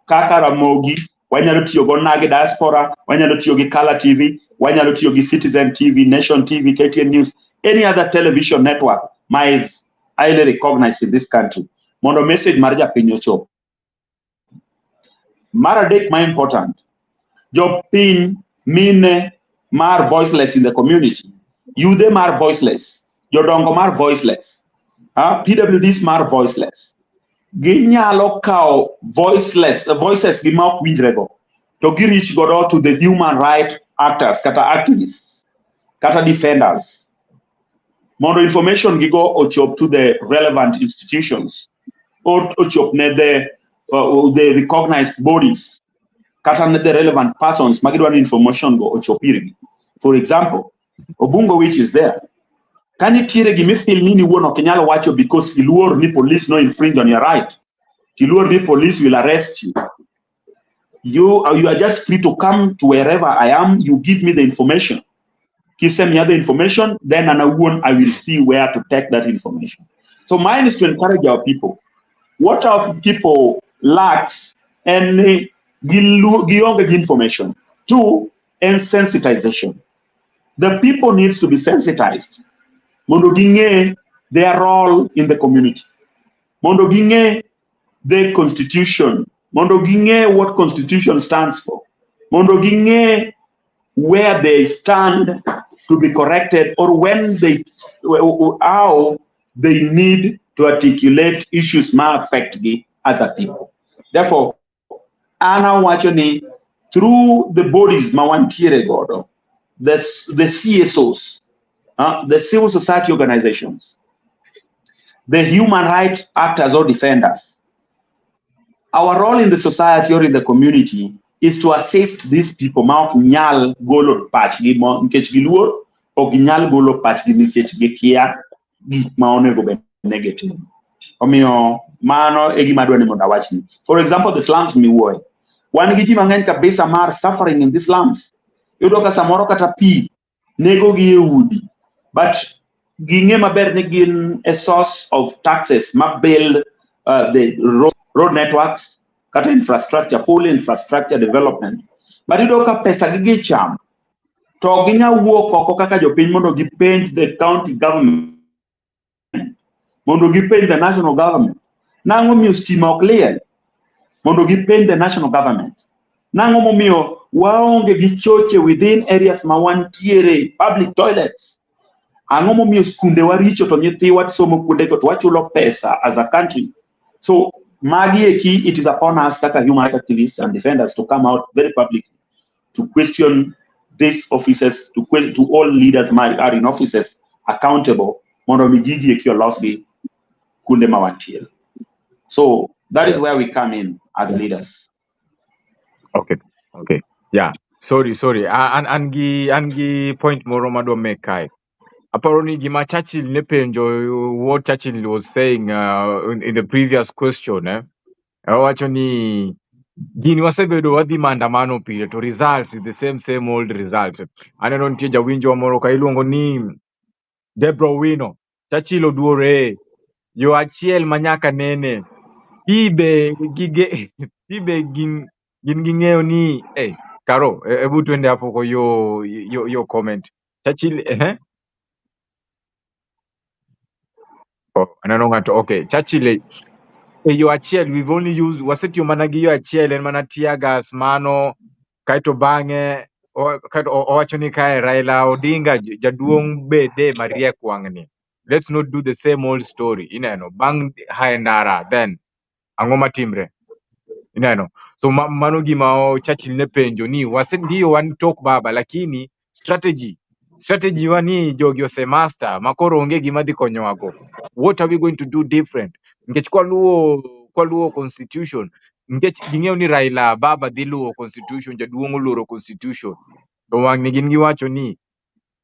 kaka Ramogi, wanyalo tiyo go Onagi Diaspora, wanyalo tiyo gi Color TV, wanyalo tiyo gi Citizen TV, Nation TV, KTN News, any other television network is highly recognized in this country. Mondo message mar japiny ochop. Mar adek ma important. Jopiny mine mar voiceless in the community. Youth mar voiceless. Jodongo mar voiceless. PWDs mar voiceless. Ginyalo kao voices gi ma ok winjrego. To gi reach godo to the human rights actors, kata activists, kata defenders. Mondo information gi go ochop to the relevant institutions, or ochop ne the recognized bodies, kata ne the relevant persons magidwaro information go ochop irgi. For example, Obungo which is there. Kanitiere gimifil nini wuon ok nyalo wacho because iluor ni police no infringe on your right. Iluor ni police will arrest you. You are just free to come to wherever I am. You give me the information. You send me other information, then I will see where to take that information. So mine is to encourage our people. What our people lack and information. Two, and sensitization. The people needs to be sensitized. Mondo ginge their role in the community. Mondo ginge the constitution. Mondo ginge what constitution stands for. Mondo ginge where they stand to be corrected, or when how they need to articulate issues ma affect the other people. Therefore, ana wachoni through the bodies ma wantiere godo, the CSOs, the civil society organizations, the human rights actors or defenders. Our role in the society or in the community is to assist these people ma ok nyal golo pachgi nikech giluor, ok nyal golo pachgi nikech gikia gik ma onego bed negative. Omiyo mano e gima dwani mondo awachni. For example, the slums miwuoye. Wan gi ji mang'eny kabisa mar suffering in these slums. Yudo ka samoro kata pi nego gi e udi, but ging'e maber ni gin a source of taxes ma build the road networks, kata infrastructure, full infrastructure development. But yudo ka pesa gi cham, to ginya wuok oko kaka jopiny mondo gipenj the county government, mondo gipenj the national government. Nang'o miyo stima ok liel? Mondo gipenj the national government. Nang'o momiyo waonge gi choche within areas ma wantiere, public toilets. Ang'o momiyo skunde waricho to nyithiwa somo kuonde to wachulo pesa as a country. So magi eki, it is upon us kaka human rights activists and defenders to come out very publicly to question these officers, to all leaders who are in offices accountable mondo mijiji eki olosgi kunde ma wantiere. So that is where we come in as leaders. Okay. Yeah. Sorry. Angi point moro madwa make kai. Apparently, Gima Churchill nepenjo what Churchill was saying in the previous question. Actually, gini wasebedo wadhi maandamano pile to results is the same old results. Aneno nitie jawinjo moro ka iluongo ni Debra Wino. Churchill oduore yo achiel manyaka nene. Tibe gin ging'eyo ni Karo ebu twende hapo kwa yo comment. Churchill aneno ng'ato okay. Churchill yo achiel we've only used wasetiyo mana gi yo achiel en mana tear gas mano kaito bang'e owacho ni kae Raila Odinga jaduong' bede mariek wang'ni. Let's not do the same old story. Ineno bang' hae ndara then ang'o matimre. Ineno so mano gima Churchill ne penjo ni ndio wan tok baba lakini strategy wani jogi ose master makoro onge gima dhi konyowago. What are we going to do different? Ngech kwa luo constitution, ngech ging'eyo ni Raila baba dhi luo constitution, jaduong' oluoro constitution. To wang'ni gin giwacho ni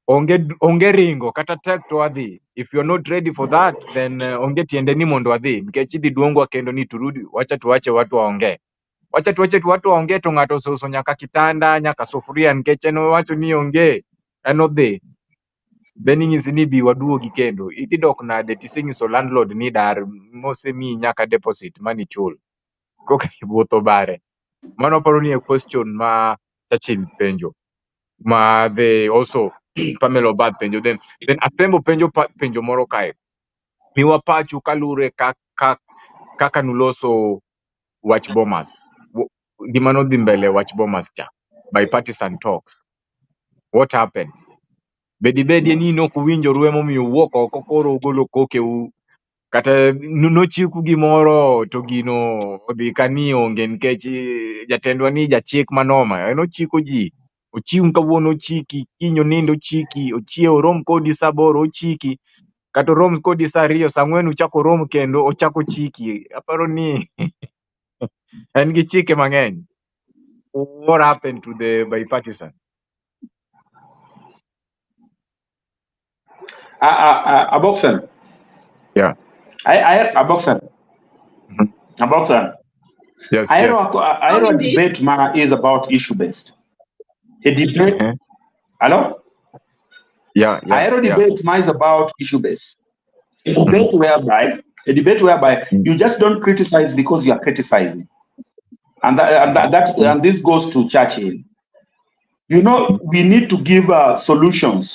onge ringo kata tek to adhi. If you're not ready for that, then onge tiende ni mondo adhi. Ngech idhi duongwa kendo ni turudi, wacha tuache watu waongee. Wacha tuache watu waongee to ng'ato osuso nyaka kitanda, nyaka sufuria nikech en wacho ni onge. Enodhi. Bening is ni bi waduogi kendo. Idhi dok nade tising'iso landlord ni dar mosemi nyaka deposit mani chul. Koka iwuotho bare. Mano paro ni a question ma Churchill penjo. ma they also Pamela Bad penjo then Atembo penjo moro kae miwa pachu kalure kaka nuloso watch bombers dimano dhimbele watch bombers cha bipartisan talks. What happened? Bedi ni nokuwinjo ruemo miyo wuok oko koro ogolo koke kata nochiku gimoro to gino odhi kani onge nikech jatendwa ni jachik manoma nochiko ji ochiw kawuono chiki kinyo nindo chiki ochiew rom kodi saboro chiki kata rom kodi saa 2 saa 4 uchako rom kendo ochako chiki aparo ni en gi chike mang'eny. What happened to the bipartisan? Aboxen. Yeah. Aboxen. Mhm. Aboxen. Yes. Aero debate is about issue based. A debate. Hello? Yeah. Aero debate is about issue based. A debate whereby you just don't criticize because you are criticizing. And this goes to Churchill. You know, we need to give solutions.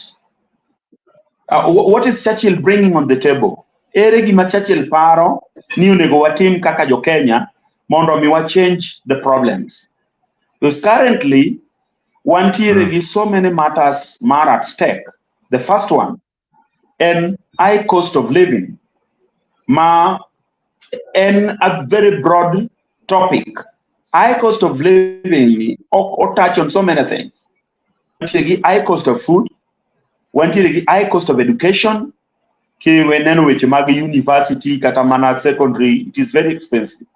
What is Churchill bringing on the table? Ere gima Churchill paro ni onego watim kaka jo Kenya mondo mi wa change the problems. Because currently, one is so many matters are at stake. The first one, an high cost of living, and a very broad topic. High cost of living or touch on so many things. High cost of food, high cost of education, university, katamana secondary, it is very expensive.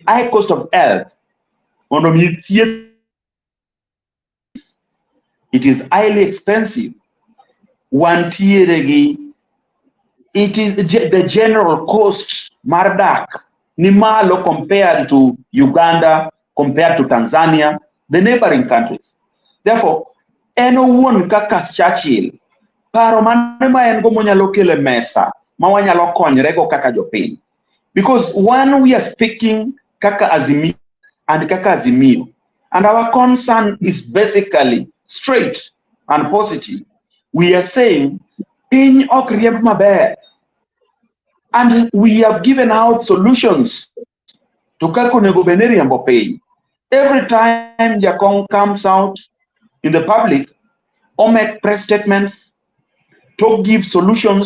High cost of health, it is highly expensive. It is the general cost, Mardak, Nimalo compared to Uganda, compared to Tanzania, the neighboring countries. Therefore, anyone kaka Churchill, paro manema engo monyalo kele mesa, mawanyalo konyre kaka jopiny. Because when we are speaking kaka Azimio and kaka Azimio, and our concern is basically straight and positive, we are saying, piny ok rieb maber. And we have given out solutions to kako nego beneri ambo piny. Every time Jakong comes out in the public, or make press statements to give solutions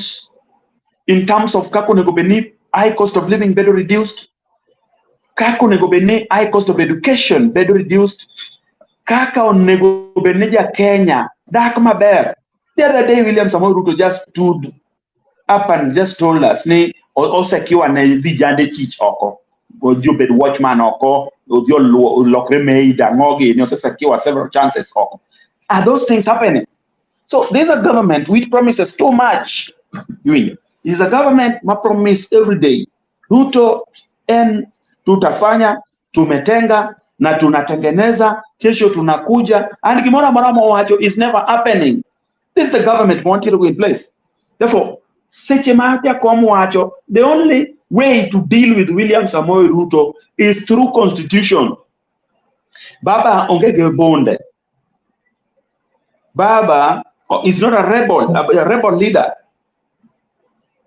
in terms of kako nego beni high cost of living better reduced, kako nego beni high cost of education better reduced, kako nego beni ja Kenya dak maber. The other day, William Samoei Ruto just stood up and just told us, "Ne osekiwa na vijande chich oko, you bed watchman oko, you lokre mei dangogi, you osekiwa several chances oko." Are those things happening? So there's a government which promises too much. It is a government that promise every day. Ruto en tutafanya, tumetenga na tunatengeneza, kesho tunakuja, and kimona maramo wacho is never happening. This is the government wanted to go in place. Therefore, the only way to deal with William Samoei Ruto is through constitution. Baba ongege bonde. Baba is not a rebel leader.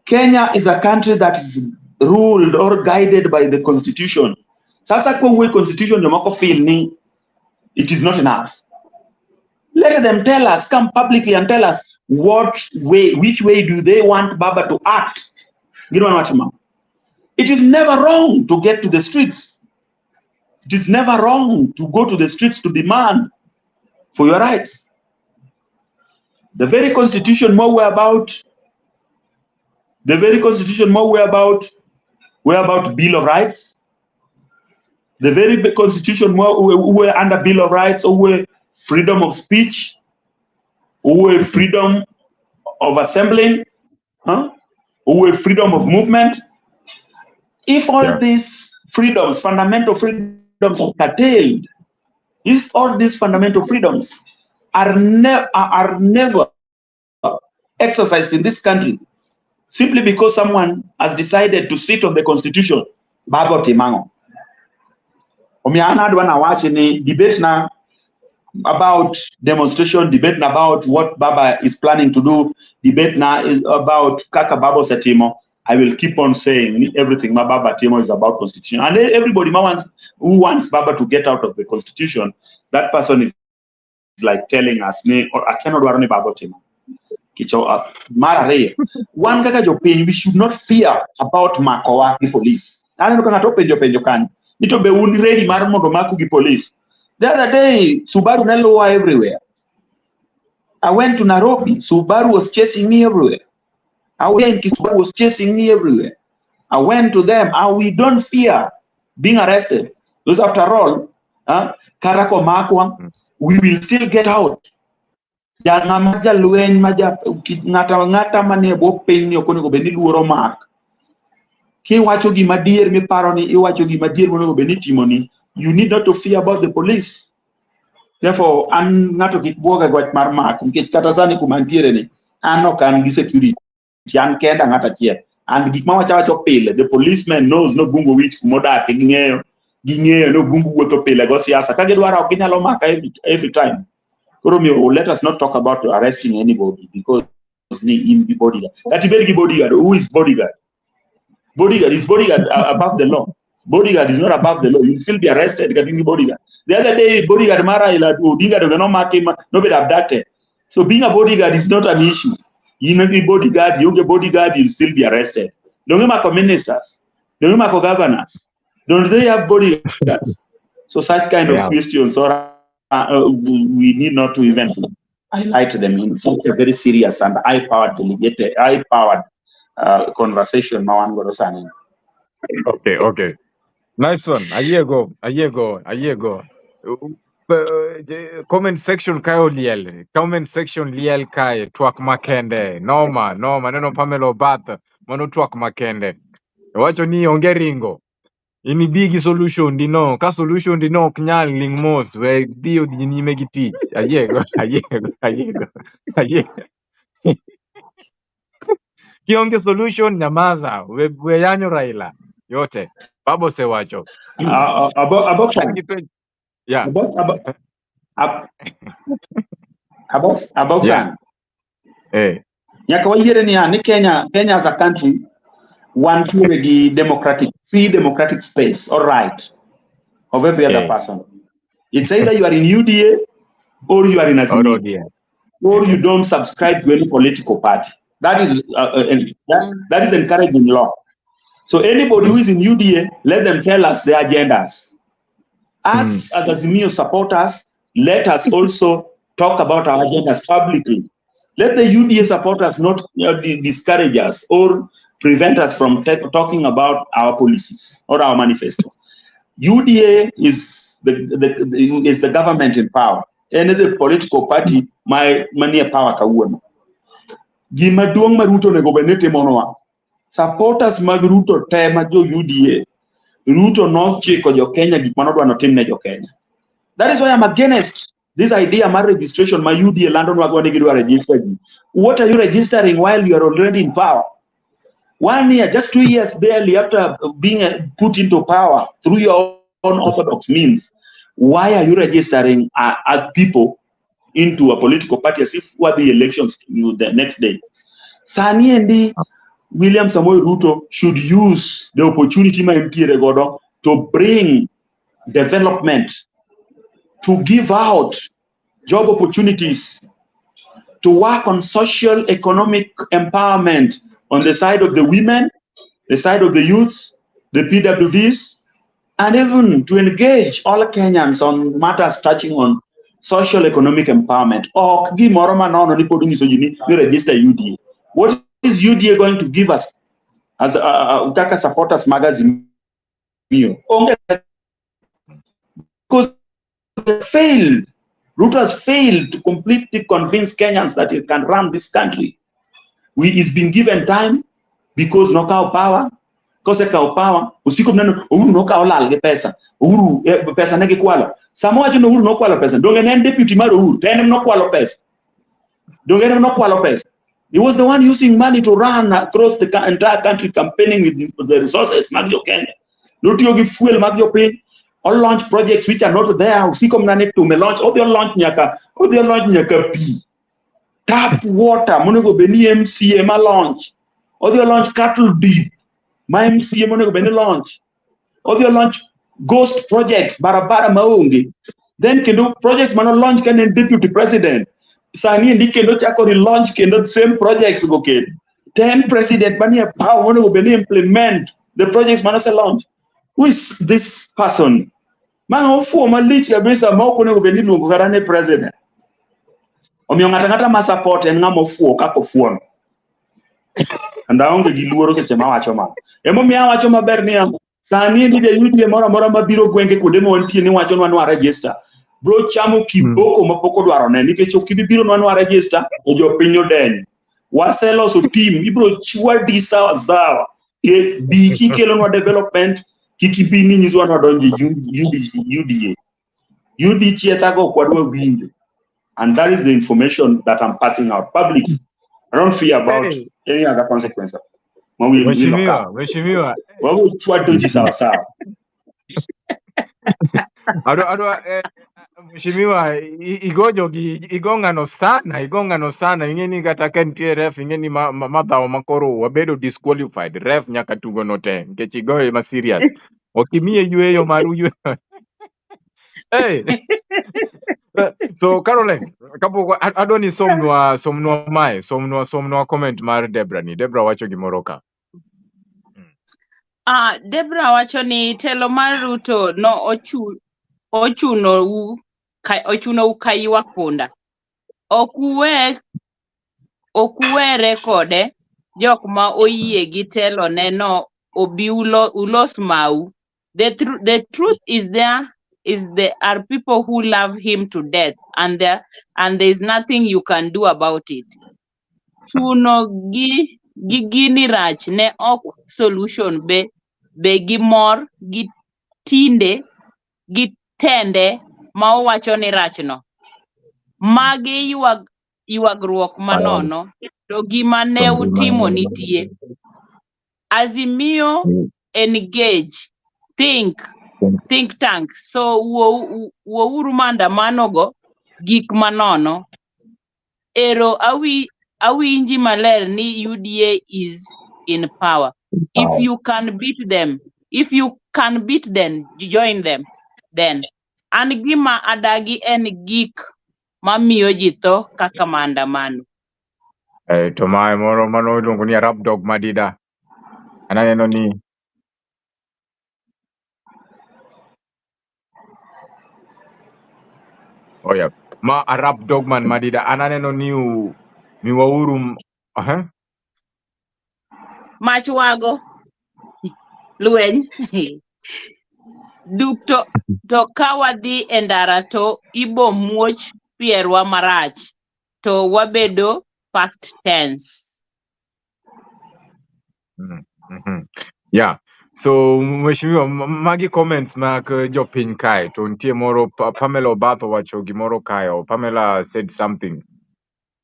Kenya is a country that is ruled or guided by the constitution. Sasa kwa we constitution yomako feel ni it is not enough. Let them tell us, come publicly and tell us which way do they want Baba to act. It is never wrong to get to the streets. It is never wrong to go to the streets to demand for your rights. The very constitution more we're about Bill of Rights. The very constitution more we're under Bill of Rights, or freedom of speech, or freedom of assembling, or freedom of movement. If all these freedoms, fundamental freedoms are curtailed, if all these fundamental freedoms are never exercised in this country, simply because someone has decided to sit on the constitution, Baba Timango. Omiana adwana wache ni debate na about demonstration, debate about what Baba is planning to do, debate now is about Kaka Baba Setimo. I will keep on saying everything my Baba Timo is about constitution. And everybody who wants Baba to get out of the constitution, that person is like telling us, or I cannot run Baba Timo. One we should not fear about Makowa police. I don't know can. It will be ready Marumodomaku police. The other day, Subaru Neloa everywhere. I went to Nairobi, Subaru was chasing me everywhere. I went to Subaru was chasing me everywhere. I went to them, and we don't fear being arrested. Because after all, Karako Makwa, we will still get out. Ngata mane bo penyo kono go beni luoro mak ki wacho gi madier mi paroni I wacho gi madier mono go beni timoni. You need not to fear about the police. Therefore, an ngato ki boga gwat mar mak ki katazani kumantiere ni ano kan gi security yan kenda ngata tie and gi mama chacho pile the policeman knows no bungo wich moda gingeyo no bungo woto pile go siasa ka gidwaro kinyalo maka every time. Let us not talk about arresting anybody because in the bodyguard. That's a very bodyguard. Who is bodyguard? Bodyguard is bodyguard above the law. Bodyguard is not above the law. You still be arrested getting the bodyguard. The other day, bodyguard Mara bodyguard nobody abducted. So being a bodyguard is not an issue. You may be bodyguard, you get bodyguard, you'll still be arrested. Don't you make ministers? Don't you make governors? Don't they have bodyguards? So such kind of questions or we need not to even highlight them in such a very serious and high-powered conversation. Okay. Nice one. A year ago. Comment section kayo liel. Comment section liel kay Twak Makende. Noma. Neno Pamela Bat. Mano Twak Makende. Wacho ni ongeringo. Ini big solution dino. Ka solution dino knyal ling mos. We dio di nyime gi tich. Ayego. Kionge solution nyamaza. We yanyo Raila. Yote. Babo se wacho. Yeah. About Hey. Ni Kenya as a country wants the free democratic space or right of every other person. It's either you are in UDA or you are in a or you don't subscribe to any political party. That is encouraged in law. So anybody who is in UDA, let them tell us their agendas. Us as Azimio supporters, let us also talk about our agendas publicly. Let the UDA supporters not discourage us or prevent us from talking about our policies or our manifesto. UDA is the government in power. Any other political party, money power Kawuono. Gimaduong maruto ne gobernete monoa. Supporters magruto te majo UDA. Ruto no chiko jo Kenya gikmanodwa no timne jo Kenya. That is why I'm against this idea of registration. My UDA London wagwane gidwa register. What are you registering while you are already in power? 1 year, just 2 years barely after being put into power through your own orthodox means, why are you registering as people into a political party as if what the elections the next day? Sani and William Samoei Ruto should use the opportunity to bring development, to give out job opportunities, to work on social economic empowerment on the side of the women, the side of the youths, the PWDs, and even to engage all Kenyans on matters touching on social economic empowerment. Or register UDA. What is UDA going to give us as Utaka Supporters Magazine? Because failed. Ruto has failed to completely convince Kenyans that he can run this country. He's been given time because no power. Because power, usiku mnano uhuru no kaola ge pesa. Uhuru pesa nege kwala. Samoa jino uhuru no kwala pesa. Donge nene deputy maro uhuru. Tenem no kwala pesa. Donge nene no kwala pesa. He was the one using money to run across the entire country campaigning with the resources magyo Kenya. Lutio give fuel magyo pay. or launch projects which are not there. Usiko mnane to me launch, or launch nyaka P. Tap water, monego beni MCA ma launch. Or launch cattle deep. My MCA monego beni launch. Or launch ghost projects, barabara maungi. Then can do projects man launch can deputy president. Sani ndi kendo chako relaunch kendo same projects go kid. 10 president mani power monego beni implement the projects man launch. Who is this person? Man ofu malich kabisa moko nego beni lungu karane president. Omiyo ngata ma support en ngamo fuo kako fuon. Anda onge giluoro seche ma wacho ma. Emo miya wacho maber ni sani ndi de yuti mora mabiro gwenge kuonde montie ni wacho nwa register. Bro chamo kiboko mapoko dwaro ne nikech okibiro nwa register o jo pinyo den. Waselo so team ibro chwa di sawa. E bi kikelo nwa development kikibi ni nyizwa nwa donji UDA. UDA chietago kwadwa winjo. And that is the information that I'm passing out publicly. I don't fear about any other consequences. Mheshimiwa. Mheshimiwa, igongano sana ingeni kata kentie ref ingeni madhawo makoro wabedo disqualified ref nyaka tugo no te nikech igoye ma serious. Okimiye yweyo maru yweyo. Hey. So Caroline, kapo adoni somnwa comment mar Debra ni. Debra wacho gimoro ka. Debra wacho ni telo mar Ruto no ochuno ukaiwa punda. Okuwere kode jok ma oyie gi telo neno obi ulos mau. The truth is there are people who love him to death and there is nothing you can do about it. Chuno gini rach ne ok solution be gimor gitende ma owacho ni rachno. Magi ywagruok manono to gima ne utimo nitie. Azimio engage, think tank. So wouru maandamano go gik manono. Ero awinji maler ni UDA is in power. If you can beat them, join them. Then an gima adagi en gik mamiyo ji tho kaka maandamano. To mae moro mano iluongo ni Arab Dog Madida. Ananeno ni ma Arab Dogman Madida ananeno ni miwauru Machwago lweny duk to kawadhi e ndara to ibo muoch pierwa marach to wabedo past tense. Yeah. So mheshimiwa magi comments mak jopiny kae to nitie moro Pamela Obatho wacho gimoro kae. Pamela said something.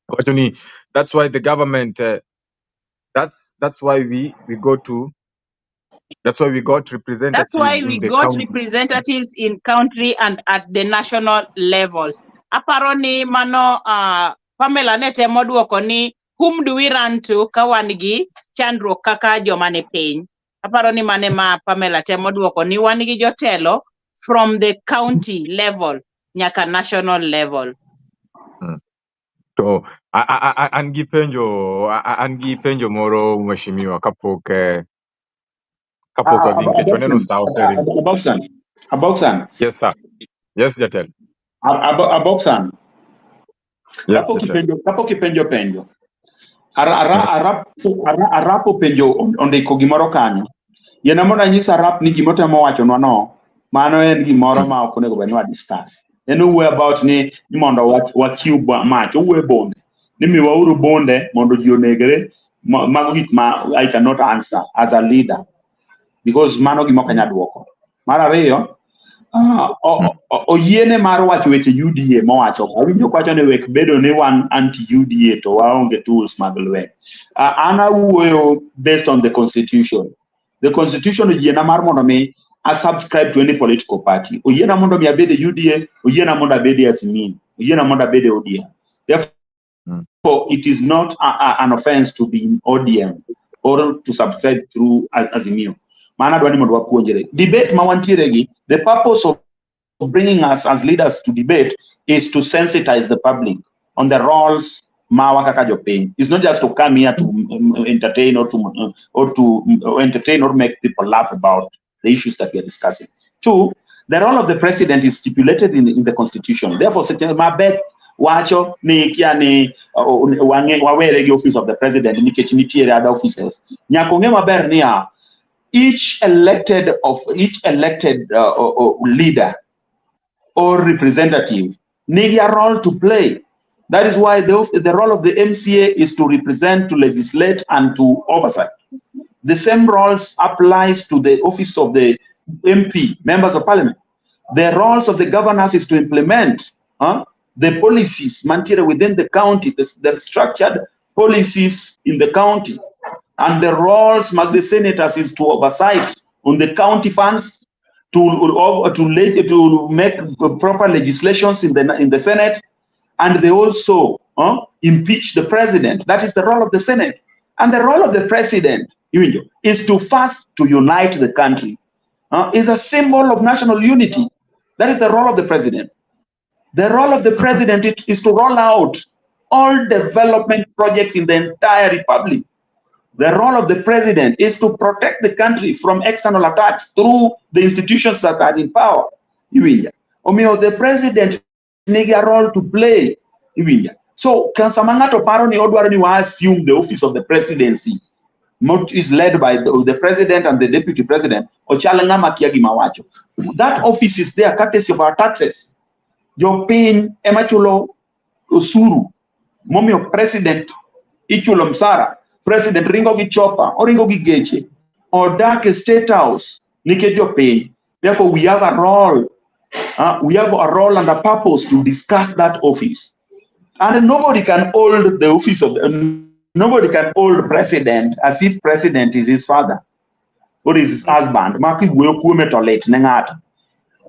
Wacho ni that's why the government that's why we got representatives. That's why we got representatives in country and at the national levels. Aparoni mano Pamela nete moduoko ni whom do we run to kawangi Chenro kaka jomane piny. Aparoni mane ma Pamela te moduoko ni wangi jotelo from the county level nyaka national level. To an gi penjo moro mheshimiwa kapok wadhi nikech waneno sa oseri. Aboksan. Yes sir. Yes Jatel. Aboksan. Yes, kapok ipenjo. Arapo penjo ondiko gimoro kanyo. Yena mondo anyisa rap ni gimotemo wacho no mano en gimoro ma ok onego bed ni discuss. En uwe about ni mondo wachiw mach uwe bonde ni miwauru bonde mondo ji onegre mago gik ma I cannot answer as a leader because mano gima kanya duoko. Mar ariyo oyiene mar wacho weche UDA mowacho awinjo kwacho ni wek bedo ni wan anti UDA to waonge tools mag lweny. Ana wuoyo based on the constitution. The constitution oyiena mar mondo mi I subscribe to any political party. Oyena mondo mi abede UDA, oyena mondo abede Asmin, oyena mondo abede ODM. Therefore, it is not an offense to be in ODM or to subscribe through Azimio. Mana dwani mondo wapuonjere. Debate mawantiregi, the purpose of bringing us as leaders to debate is to sensitize the public on the roles It's not just to come here to entertain or to entertain or make people laugh about the issues that we are discussing. Two, the role of the president is stipulated in the constitution. Therefore, my bet wacho ni kia ni wawere gi office of the president nikech nitiere other officers. Nyakonge maber niya, each elected leader or representative need a role to play. That is why the role of the MCA is to represent, to legislate, and to oversight. The same roles applies to the office of the MP, members of parliament. The roles of the governors is to implement the policies maintained within the county, the structured policies in the county. And the roles of the senators is to oversight on the county funds, to make proper legislations in the Senate, and they also impeach the president. That is the role of the Senate. And the role of the president is to first to unite the country. Is a symbol of national unity. That is the role of the president. The role of the president is to roll out all development projects in the entire republic. The role of the president is to protect the country from external attacks through the institutions that are in power. The president needs a role to play. So, can Samangato Paroni Odwarani assume the office of the presidency is led by the president and the deputy president? That office is there courtesy of our taxes. Your pain, Emachulo Usuru, Momio President Ichulo Msara, President Ringo Gichopa, or Ringo Gigeche, or Dark State House, Nikejo Pay. Therefore, we have a role. We have a role and a purpose to discuss that office. And nobody can hold the office of nobody can hold president as if president is his father or is his husband.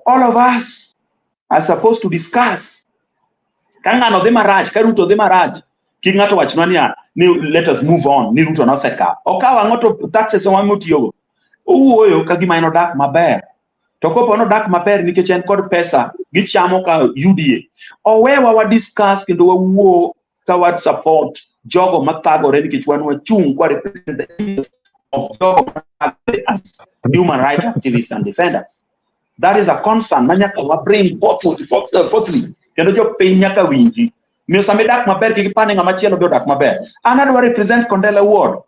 All of us are supposed to discuss. Let us move on. Taxes Tokopo no dak maber nikech en kod pesa gichamo ka UDA. Owewa wa discuss kendo wawuo ka wa support jogo mathagore nikech wan wachung kwa represent of human rights activists and defenders. That is a concern. Manyaka wa bring fourthly. Kendo jo piny nyaka winji. Miyo same dak maber kikipane ngama chielo bio dak maber. Anadwa represent Kondele Ward.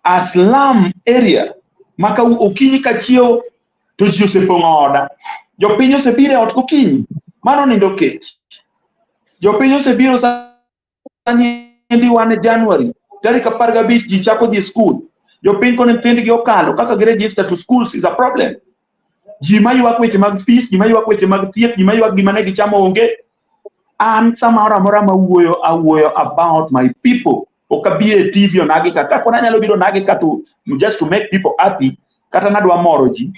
A slum area. Maka ukinyi kachio to Joseph Ongoda. Your pinyo se bire out cooking. Mano nindo case. Your pinyo se biro sa 1 January. Dari kaparga beach jichako di school. Your pin kon intend gi okalo kaka register to schools is a problem. Jima yu akweche mag fees, jima yu akweche mag thieth, jima yu gimane gichamo onge. And samara morama awuoyo about my people. Okabie TV onagi kaka kona nyalo biro nagi katu just to make people happy. Kata nadwa moroji.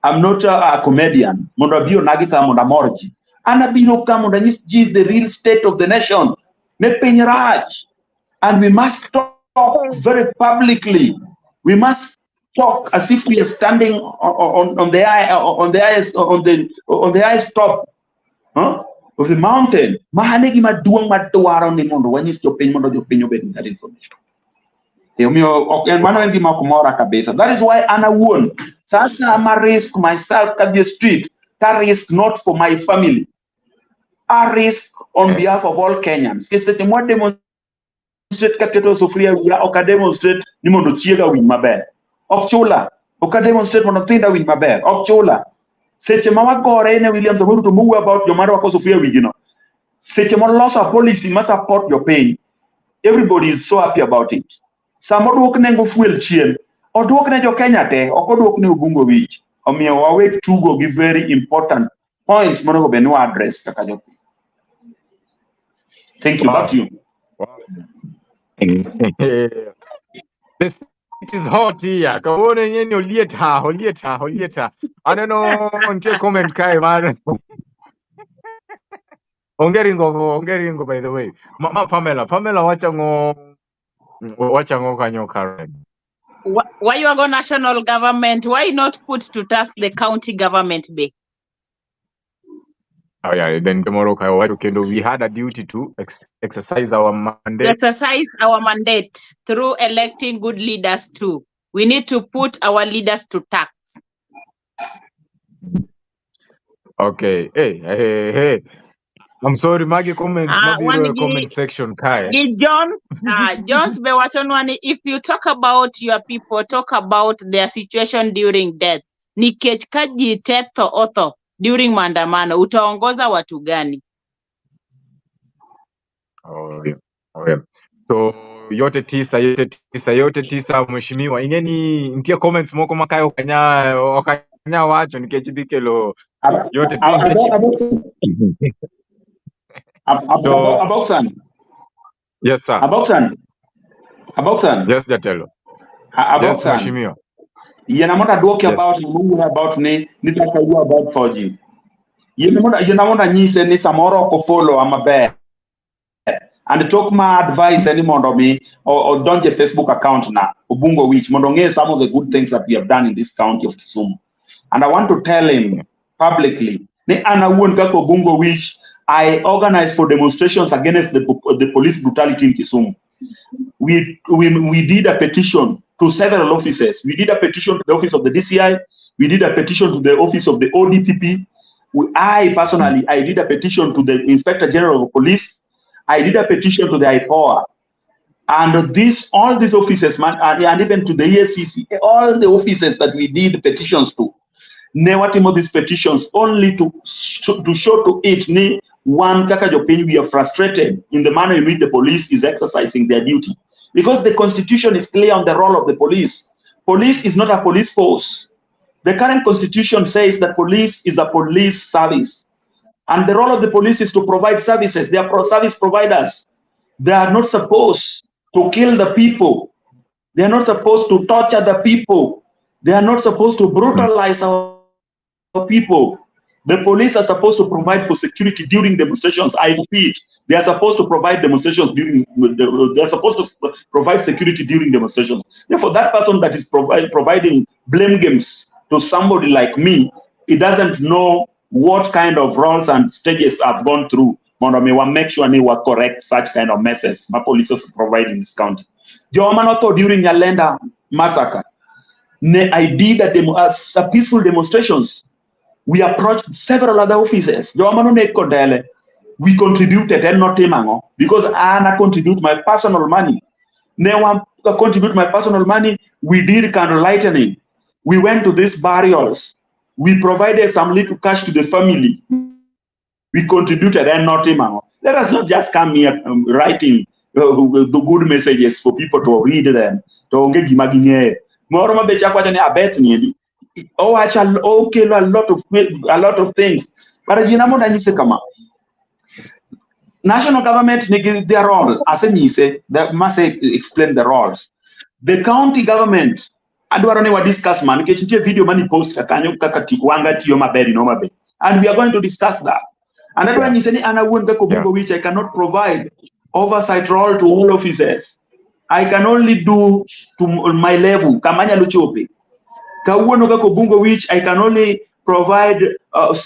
I'm not a comedian. Mondabio Nagita Mondamorji. Anabino Kamundanis is the real state of the nation. Nepenyaraj. And we must talk very publicly. We must talk as if we are standing on the highest top of the mountain. Mahanegi maduang matuaro ni mondo wanyis jopiny mondo jopiny obed that information. That is why Anna won. Sasa I risk myself at the street. I risk not for my family. I risk on behalf of all Kenyans. Because the more demonstrate kateto sofria oka demonstrate ni mondo chiega win maber. Okchula. Oka demonstrate mondo thinda win maber. Okchula. Seche mawa gore ne William Ruto to move about your mother wako sofria wigino. Seche mo loss of policy must support your pain. Everybody is so happy about it. Samodwok nengo fuel chien. Odwok ne jo Kenya te, okodwok ne Ubungo wich. Omiyo wawek tugo gi very important points monego bed ni wa address kaka jo. Thank you. Back to you. Wow. It is hot here. Kawuono yenyewe olieta. I don't know ntie comment kai man. Ongeringo by the way. Pamela wacha ngo kanyo Karen. Why you go national government? Why not put to task the county government be? Oh yeah, then tomorrow we had a duty to exercise our To mandate. exercise our mandate through electing good leaders too. We need to put our leaders to task. Okay. Hey. I'm sorry, Maggie comments, One comment section kai. John's Bewachonwani, if you talk about your people, talk about their situation during death. Nikech kaji tetho otho during maandamano, utaongoza watu gani? Oh yeah. So yote tisa mheshimiwa. Ingeni ntia comments moko makayo okanya wacho nikechidikelo yote Aboksan. Yes sir. Aboksan. Yes Jatelo. Yes mheshimiwa. Yenamona duoke about ni nitakayua about 4G. Yenamona nyise ni samoro ko follow amabe. And talk my advice any mondo me or don't your Facebook account na Ubungo which mondonge some of the good things that we have done in this county of Kisumu. And I want to tell him publicly, ne ana won ka Ubungo which I organized for demonstrations against the police brutality in Kisumu. We did a petition to several offices. We did a petition to the office of the DCI. We did a petition to the office of the ODPP. I personally did a petition to the Inspector General of Police. I did a petition to the IPOA. And all these offices, and even to the ESCC, all the offices that we did petitions to, never these petitions only to show to it, one Kakajopin, we are frustrated in the manner in which the police is exercising their duty. Because the constitution is clear on the role of the police. Police is not a police force. The current constitution says that police is a police service. And the role of the police is to provide services. They are service providers. They are not supposed to kill the people. They are not supposed to torture the people. They are not supposed to brutalize our people. The police are supposed to provide for security during demonstrations. I repeat, they are supposed to provide demonstrations they are supposed to provide security during demonstrations. Therefore, that person that is providing blame games to somebody like me, he doesn't know what kind of roles and stages I've gone through. Monome will make sure they will correct such kind of methods my police is providing in this county. Jomanoto during Yalenda massacre, I did a peaceful demonstrations. We approached several other offices. We contributed and not because I contribute my personal money. Now I contribute my personal money. We did candle lightening. We went to these burials. We provided some little cash to the family. We contributed and not Let us not just come here writing the good messages for people to read them. Oh, I shall okay a lot of things. But national government their role as they must explain the roles. The county government discuss man video money post and we are going to discuss that. And that's when you say which I cannot provide oversight role to all officers. I can only do to my level. Kawuono Kobungo, which I can only provide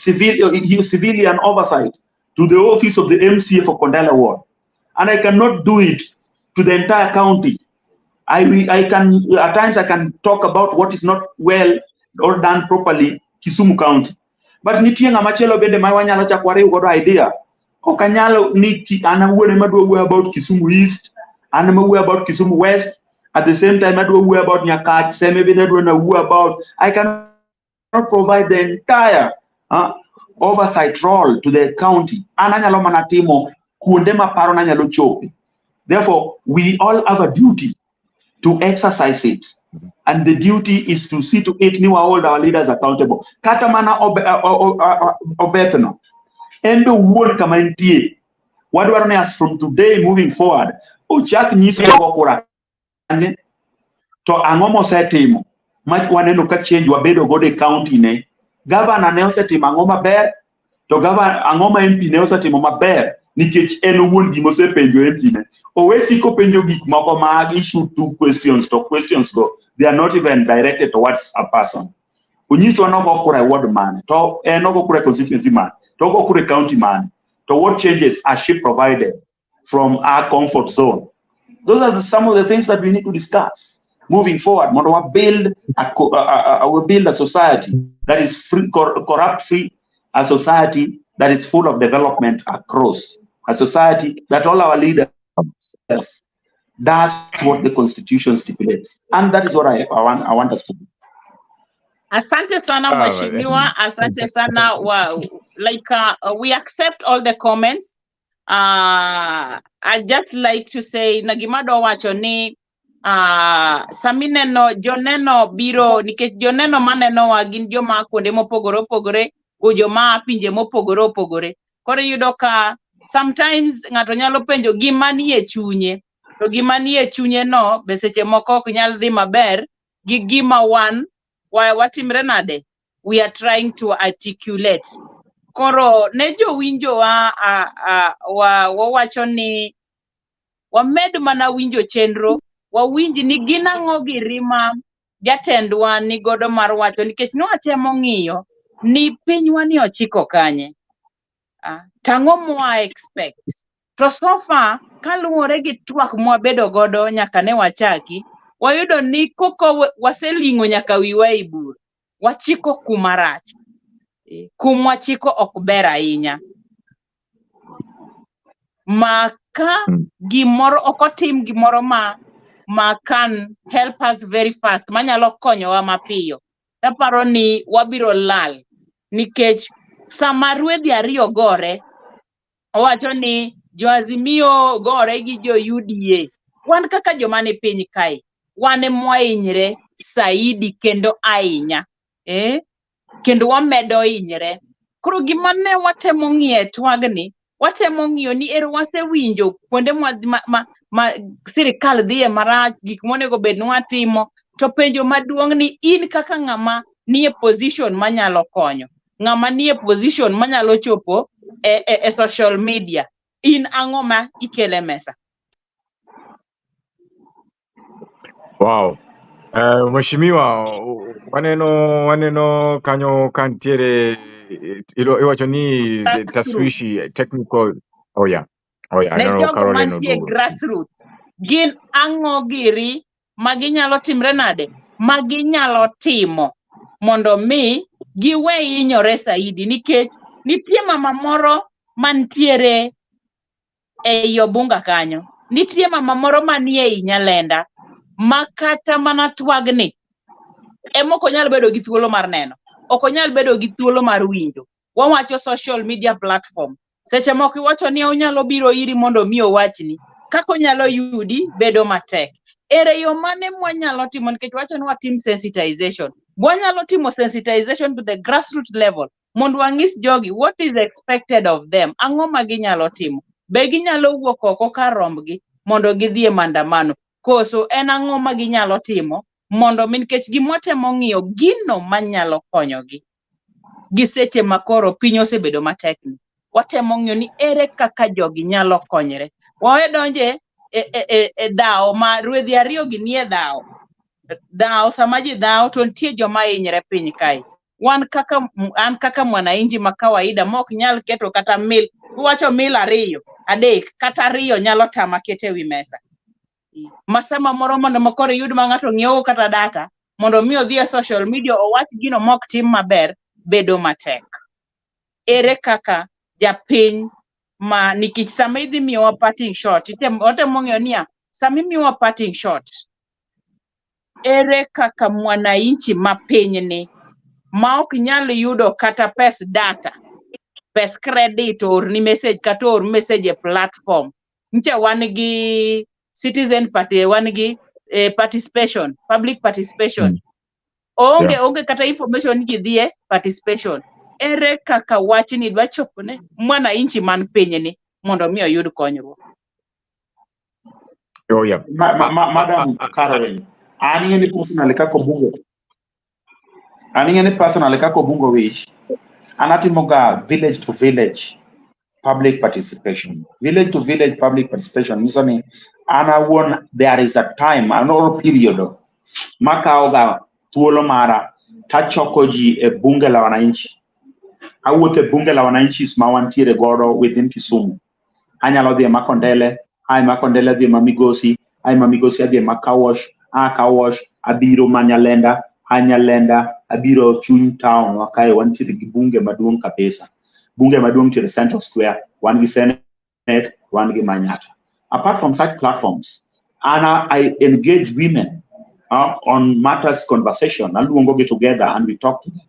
civilian oversight to the office of the MCA for Kondala Ward. And I cannot do it to the entire county. I can, at times I can talk about what is not well or done properly Kisumu County. But nitianga machelo bende mawanyalo chakware ugodo idea. Okanyalo niti anawuone maduogo about Kisumu East, anawuone about Kisumu West. At the same time, I don't worry about Nyakach, I cannot provide the entire oversight role to the county. Therefore, we all have a duty to exercise it. And the duty is to see to it new hold our leaders accountable. Katamana obetano. And the word kamantie. What do I ask from today moving forward? Uchak nyisi wakora. To ang'o mosetimo ma waneno ka change wabedo godo e county ne? Governor ne osetimo ang'o maber? To ang'o ma MP ne osetimo maber? Nikech en owuon gima osepenjo MP ne. Owesi kopenjo gik moko mag issue two questions, to questions go, they are not even directed towards a person. Unyiso no go kure ward man, to no go kure constituency man, to go kure county man. To what changes are she provided from our comfort zone? Those are some of the things that we need to discuss moving forward. We build a society that is free, corrupt-free, a society that is full of development across, a society that all our leaders, that's what the Constitution stipulates. And that is what I want us to do. Asante sana Mheshimiwa, asante sana we accept all the comments. I'd just like to say nagimado wacho ni samineno joneno biro nikech joneno maneno wa gin joma kuonde mopogore opogore go joma pinje mopogore opogore. Koro yudo ka sometimes ng'ato nyalo penjo gima ni e chunye, to gima ni e chunye no be seche moko ok nyal dhi maber gi gima watimre nade we are trying to articulate. Koro ne jowinjo wawacho ni wamed mana winjo chenro, wawinji ni gin ang'o girima jatendwa ni godo mar wacho nikech nwatemo ng'iyo ni pinywa ni ochiko kanye. Tang'o mwa expect. To so far kaluwore gi twak mwabedo godo nyaka ne wachaki, wayudo ni koko waseling'o nyaka wiwa e bur, wachiko kumarach. Kumwachiko ok ber ahinya. Maka gimoro okotim gimoro ma can help us very fast, manyalo konyowa mapiyo. Taparo ni wabiro lal nikech sama rwedhi ariyo gore, owacho ni jo Azimio gore gi jo UDA. Wan kaka joma ni piny kae, wan mwahinyre saidi kendo ahinya. Kendo wamedo hinyre. Koro gima ne watemo ng'iyo twagni, watemo ng'iyo ni ero wasewinjo kuonde ma sirikal dhiye marach, gik monego bed nwatimo, to penjo maduong' ni in kaka ng'ama nie position manyalo konyo, ng'ama nie position manyalo chopo e social media, in ang'o ma ikele mesa? Wow. Mheshimiwa, waneno kanyo kantiere iwacho ni taswishi technical. Oh yeah. Ne jogo mantie grassroots, gin ang'o giri maginyalo timre nade, maginyalo timo mondo mi giwe hinyore saidi, nikech nitie mama moro mantiere e Obunga kanyo, nitie mama moro manie i Nyalenda, makata mana twagni emoko nyalo bedo gi thuolo mar neno, ok onyal bedo gi thuolo mar winjo. Wawacho social media platform, seche moko iwacho ni onyalo biro iri mondo mi owachni, kako onyalo yudi bedo matek. Ere yo mane mwanyalo timo, nikech wacho ni watim sensitization. Mwanyalo timo sensitization to the grassroots level, mondo wang'is jogi what is expected of them, ang'o ma ginyalo timo. Be ginyalo wuok oko kar rombgi mondo gidhie mandamano, koso en ang'o ma ginyalo timo mondo nikech gimotemo ng'iyo gino manyalo konyogi. Giseche makoro piny osebedo matekni, watemo ng'iyo ni ere kaka jogi nyalo konyre. Wawe donje e dhao ma rwedhi ariyo gi nie dhao sama ji dhao to nitie joma hinyre piny kae. An kaka mwananchi ma kawaida mok nyal keto kata mil, wacho mil 2, 3 kata 2 nyalo tama kete wi mesa. Masama moro mondo makoro yud ma ng'ato ng'iewo kata data mondo mi odhi e social media owach gino mok tim maber bedo matek. Ere kaka japiny ma nikech sama idhi miyowa parting shot, otemo ng'iyo niya, sama imiyowa parting shot, ere kaka mwananchi ma pinyni ma ok nyal yudo kata pes data, pes credit or ni message kata or message e platform. Nche wan gi citizen party, wan gi participation, public participation. Onge kata information gi dhie participation. Ere kaka wachni dwa chopone mwananchi man pinyni mondo mi oyud konyruok. Oh yeah. Madam Caroline, Ani any personal kako bungo. Ani any personal kako bungo wish. Anatimoga village to village public participation. Village to village public participation. Misoni ana won there is a time, another period. Makaoga tuolo mara tachokoji e bunge la wananchi. Awuote bunge la wananchi mawantiere godo within Kisumu. Anyalo dhi Makondele, ai Makondele dhi Mamigosi, ai Mamigosi adhi Makawosh, Kawosh, abiro Manyalenda, Anyalenda, abiro Chuny Town, wakae wantiere gi bunge maduong' kabisa. Bunge maduong' to the Central Square, one gi Senate, one gi Manyata. Apart from such platforms, I engage women on matters conversation. Aluongo get together and we talk to them.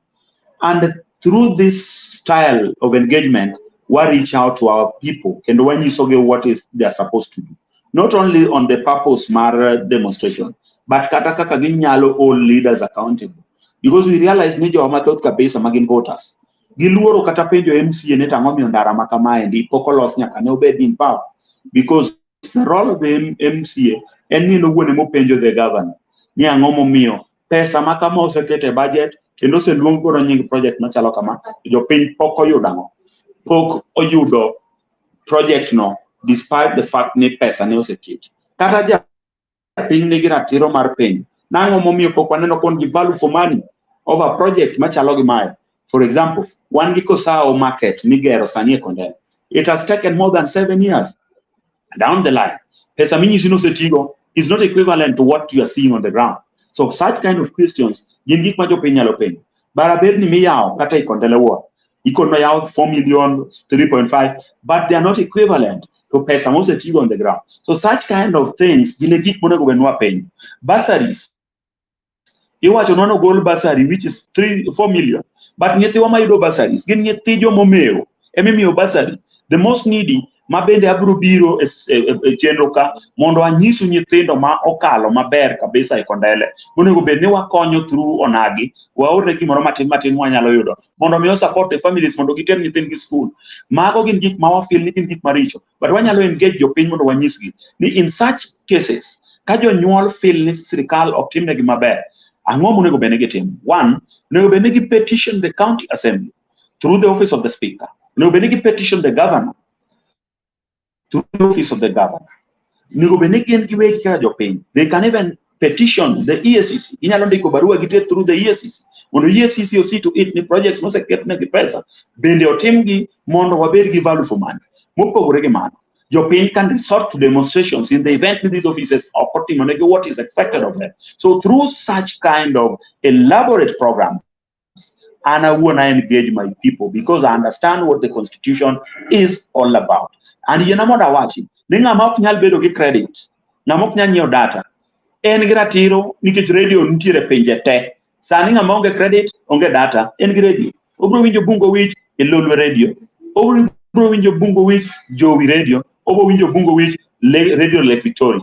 And through this style of engagement, we reach out to our people and when you saw what is they are supposed to do. Not only on the purpose mar demonstration, but katakaka ginyalo all leaders accountable. Because we realize major amatot kabisa magin voters. Giluoro katapenjo MCA neta ngomi ondara makamae ndi pokolos nyaka ne obed in power. Because the role of the MCA en ni no wuone mopenjo the governor. Ni angomo mio pesa makama osekete budget kendo se luong koro nying project machalo kama jo piny pok oyudo project no despite the fact ni pesa ne oseketi kata ja piny nigi ratiro mar piny nango momiyo pok waneno kon gi value for money over project machalo gi mae. For example, wan gi Kosao market migero sani e Kondele. It has taken more than 7 years. Down the line, pesa minyisi no setigo is not equivalent to what you are seeing on the ground. So such kind of questions gin gik ma jopiny nyalo penjo. Baraber ni miyawo kata Kondele wo ikono yawo 4 million 3.5, but they are not equivalent to pesa mosetigo on the ground. So such kind of things gin gik monego benwa penjo. Bursaries, iwacho nono goal bursary which is 4 million, but nyithiwa mayudo bursaries gin nyithijo momeo emimiyo bursary. The most needy mabende abro biro Chenro ka mondo anyisu nyithindo ma okalo maber kabisa e Kondele monego bed ni wakonyo through Onagi waore gimoro matin wanyalo yudo mondo mi support the families mondo giter nyithindgi school. Mago gin gik ma wafeel ni gin gik maricho, but wanyalo engage jopiny mondo wanyisgi ni in such cases ka jonyuol feel ni sirikal ok timnegi maber, ang'o monego bed ni gitimo? One, onego bed ni gi petition the county assembly through the office of the speaker. Onego bed ni gi petition the governor through the office of the governor. They can even petition the EACC. Inyalo ndiko barua gite through the EACC. Mondo EACC see to it ni projects no sekete ne pesa. Bende otimgi mondo wabed gi value for money. Mopogore gi mano, jopiny can resort to demonstrations in the event that these offices are putting on what is expected of them. So through such kind of elaborate program, and I want to engage my people because I understand what the Constitution is all about. And you know what I watch? Ninga mok nyal bedo gi credit. Na mok nyal nyiew data. En gi ratiro nikech radio nitiere pinje te. Sani ng'ama onge credit, onge data, en gi radio. Obro winjo bungo wich e lolwe radio. Obro winjo bungo wich Jowi radio. Obro winjo bungo wich radio Lake Victoria.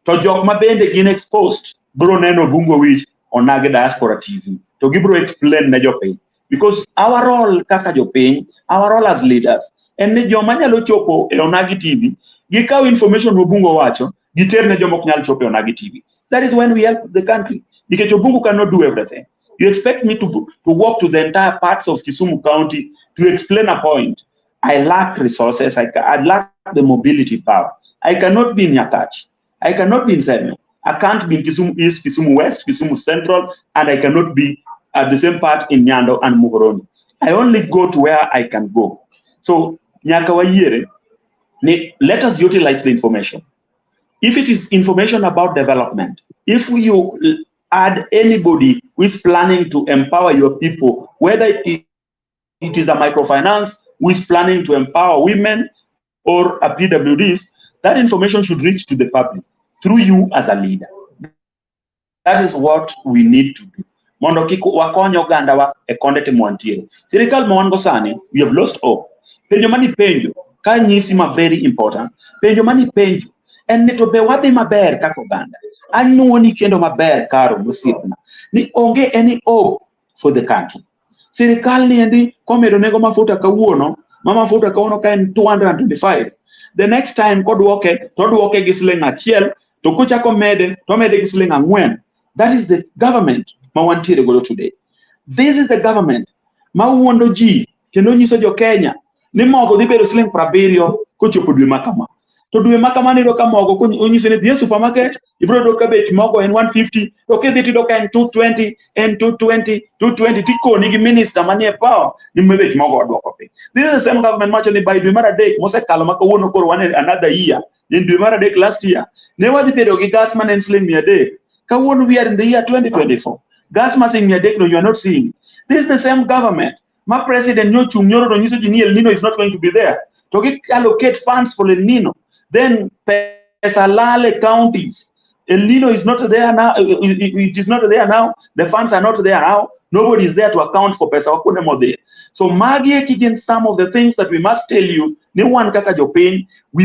To jok ma bende gin exposed bro neno bungo wich Onagi Diaspora TV. To gibro explain na jopiny. Because our role kaka jopiny, our role as leaders, and ne joma nyalo chopo e Onagi TV, gikaw information Obungo wacho, giter ne joma ok nyal chopo e Onagi TV. That is when we help the country. Because Obungo cannot do everything. You expect me to walk to the entire parts of Kisumu County to explain a point. I lack resources. I lack the mobility power. I cannot be in Nyakach. I cannot be in Seme. I can't be in Kisumu East, Kisumu West, Kisumu Central, and I cannot be at the same part in Nyando and Muhoroni. I only go to where I can go. So, let us utilize the information. If it is information about development, if you add anybody who is planning to empower your people, whether it is a microfinance who is planning to empower women or a PWDs, that information should reach to the public through you as a leader. That is what we need to do. Mondo kiko wakonyo ganda wa ekonde timwantiere. Sirikal mwango sani, we have lost hope. Penjo mani penjo, ka nyisi ma very important. Penjo mani penjo, en neto be wabi maber kako ganda. Anu ni kendo maber karo musipna. Ni onge any hope for the country. Sirikal ni endi komedo nego mafuta Kawuono, mafuta Kawuono ka en 225. The next time kodwoke, to dwoke gi siling achiel, to kucha komede, to mede gi siling 4. That is the government Mawantiere go today. This is the government Mawuondo ji kendo nyiso jo Kenya ni mogo dhi bedo siling 70 kochopo dwe makama. To dwe makama ni ka mogo onyiso ni dhie supermarket ibro do ka bech mogo en 150 to ke dhi tido ka en 220 en 220 tikoni gi minister manie power ni bech mogo odwoko piny. This is the same government macho ni by dwe mar adek mosekalo ma kawuono koro wan another year in dwe mar adek last year ne wadhi bedo gi gas man en siling 300. Kawuono we are in the year 2024. Gas massing no, you are not seeing. This is the same government. My president El Nino is not going to be there. To allocate funds for El Nino. Then Pesalale counties. El Nino is not there now. It is not there now. The funds are not there now. Nobody is there to account for Pesa. So Maggie against some of the things that we must tell you, we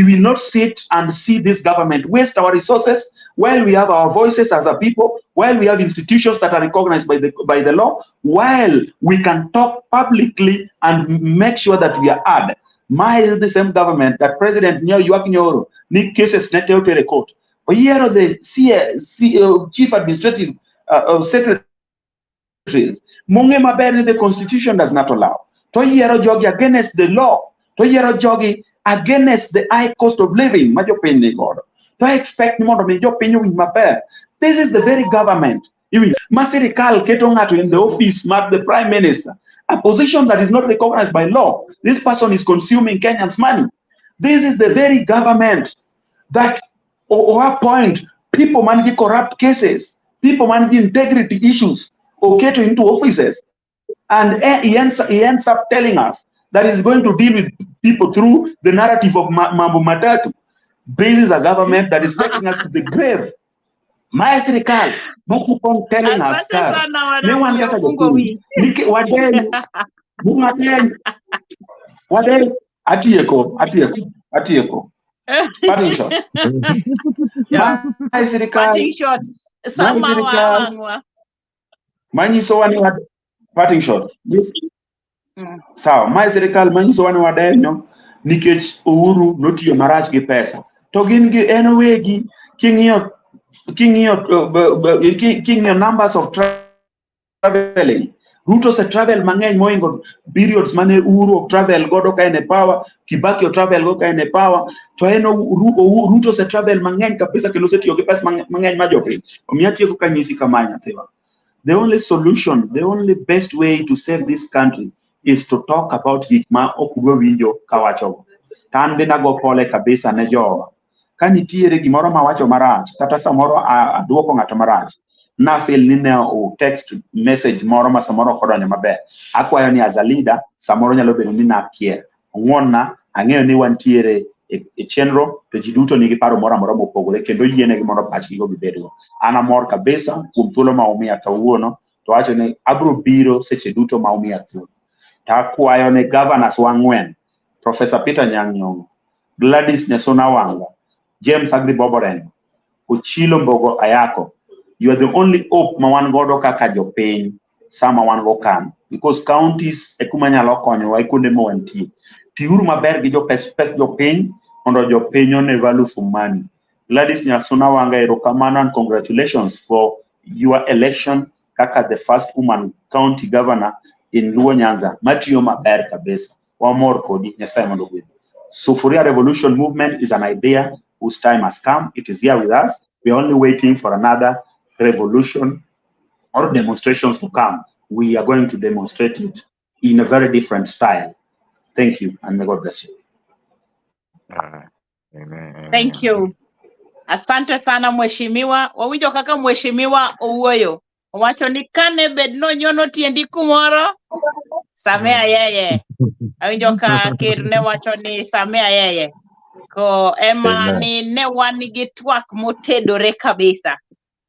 will not sit and see this government waste our resources while we have our voices as a people, while we have institutions that are recognized by the law, while we can talk publicly and make sure that we are heard. My is the same government that President Nyoro Nick cases net to the court. But here are the chief administrative secretaries. Munge Mabere, the constitution does not allow. To here jogi against the law. To here jogi against the high cost of living. Majo penny God. To expect more of your opinion with Mabere. This is the very government. Maserikal Ketongato in the office, the prime minister, a position that is not recognized by law. This person is consuming Kenyans' money. This is the very government that appoint people managing corrupt cases, people managing integrity issues, okay, into offices. And he ends up telling us that he's going to deal with people through the narrative of Mambo Matatu. This is a government that is taking us to the grave. My Serikal, but keep on telling us that no one gets a what day? Atieko. Parting shot. My Serikal. Mani so one what parting shot. So my Serikal mani so one what day no nikech Uhuru noti marach gi pesa. To gin gi anyway gi king your numbers of traveling. Ruto se travel mang'eny moingo periods mane Uhuru travel godo ka ene power, Kibaki travel go ka ene power, to eno Ruto se travel mang'eny kabisa kendo setiyo gi pesa mang'eny ma jopiny. Omiya tieko ka nyisi kamanya tiwa. The only solution, the only best way to save this country is to talk about gik ma okudwa winjo kawacho. Tan be nago pole kabisa ne jowa. Kanitiere gimoro mawacho marach kata samoro aduoko ng'ato marach na feel ni ne o text message moro ma samoro kodonyo maber akwayo ni as a leader samoro nyalo bedo ni nakier ng'wonna ang'eyo ni wantiere e chenro to ji duto nigi paro moro amora mopogore kendo yiene gimoro pachgi go gibedgo an amor kabisa kuom thuolo ma umiya kawuono to wacho ni abro biro seche duto ma umiya thuolo to akwayo ne governors wang'wen Professor Peter Nyang'nyong'o, Gladys Nyasona Wanga, James Agri Boboren, Uchilo Mbogo Ayako. You are the only hope mawan godo kaka jopiny sama wan go kan because counties ekumanya lokonyo wa ikunde mo wantie. Tiuru maber gi jopes jopiny mondo jopiny one value for money. Gladys Nyasona Wanga erokamano and congratulations for your election kaka the first woman county governor in Luo Nyanza. Matiyo maber kabisa. Wamor kodi Nyasaye mondo gwedhi. Sufuria Revolution Movement is an idea whose time has come. It is here with us. We are only waiting for another revolution or demonstrations to come. We are going to demonstrate it in a very different style. Thank you, and may God bless you. Amen. Thank you. Asante sana mheshimiwa. Wawinjo kaka mheshimiwa owuoyo. Owacho ni kane bed no nyono tiendi kumoro. Samea yeye. Awinjo ka ker ne wacho ni samea yeye. Ko ema ni ne wan gi twak motedore kabisa.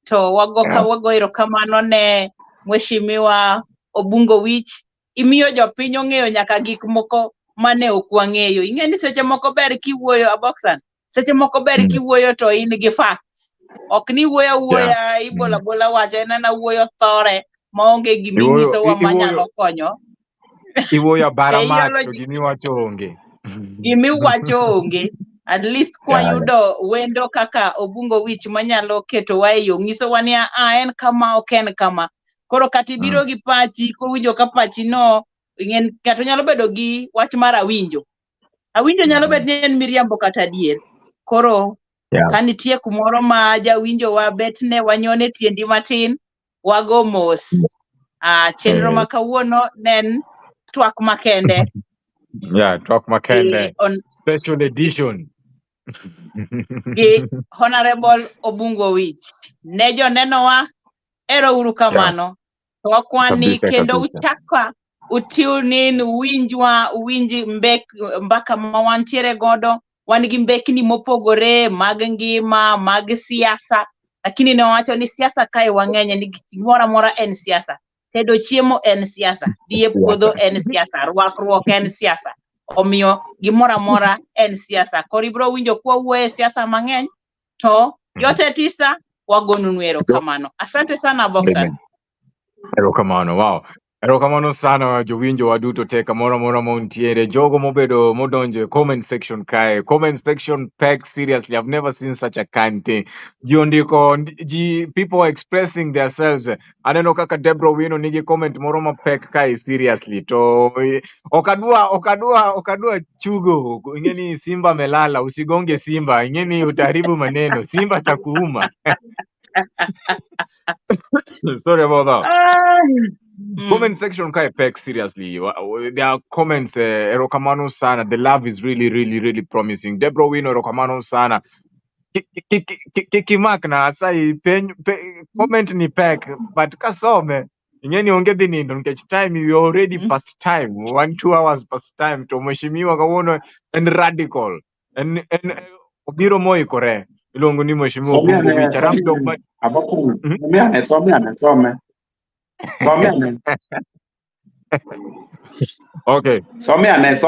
To wago erokamano ne mheshimiwa Obungo Wich. Imiyo jopiny ong'eyo nyaka gik moko mane ok wang'eyo. Ing'e ni seche moko ber kiwuoyo Aboksan. Seche moko ber kiwuoyo to in gi facts. Ok ni wuoya ibola wache na wuoyo thore maonge giminyiso wa manyalo konyo. Iwuoyo baramach to gimi wacho onge. Gimi wacho onge. At least kwa Yeah, yudo wendo kaka Obungo Wich manyalo keto wa e yo ngiso wa ni en kama ok en kama. Koro kati biro gi pachi kowinjo ka pachi no ng'en kato nyalo bedo gi wach mar awinjo. Awinjo nyalo bedo ni en miriambo kata adier. Koro yeah. kanitie kumoro ma jawinjo wa betne wanyone tiendi matin wago mos. Chenro ma kawuono nen Twak Makende. Yeah, Twak Makende. On Special edition. gi Honorable Obungo Wich. Ne joneno wa ero uru Yeah, kamano. To wakwani kabisa kendo kabisa. uchaka utune uwinji mbaka ma wantiere godo. Wan gi mbekni mopogore mag ngima, mag siasa. Lakini ne wacho ni siasa kae wang'eny ni gimoro amora en siasa. Tedo chiemo en siasa. Dhi e puodho en siasa. Rwakruok en siasa. Omiyo gimoro amora en siasa. Koro ibiro winjo kwa wuoye siasa mang'eny to yote tisa wagonu nwero kamano. Asante sana Boxer. Amen. Erokamano, wow. Erokamano sana jowinjo waduto te kamoro amora montiere. Jogo mobedo modonjo e comment section kae. Comment section peg, seriously, I've never seen such a kind thing. People are expressing themselves. Aneno kaka Debra Wino nigi comment moro ma peg kae, seriously. To okadua chugo. Ingeni Simba melala, usigonge Simba. Ingeni utaharibu maneno. Simba takuuma. Sorry about that. Comment section kai pek, seriously. There are comments, erokamano sana. The love is really, really, really promising. Debra Wino, erokamano sana. Kikimak na asai comment ni pek, but kasome. Ingeni ongedi nindo, nkech time, you already past time. 1-2 hours past time. To mheshimiwa Kawuono and radical. And obiro moi kore. Ilongo ni mheshimiwa Obungo Wich. Rap dog Okay. Somiane.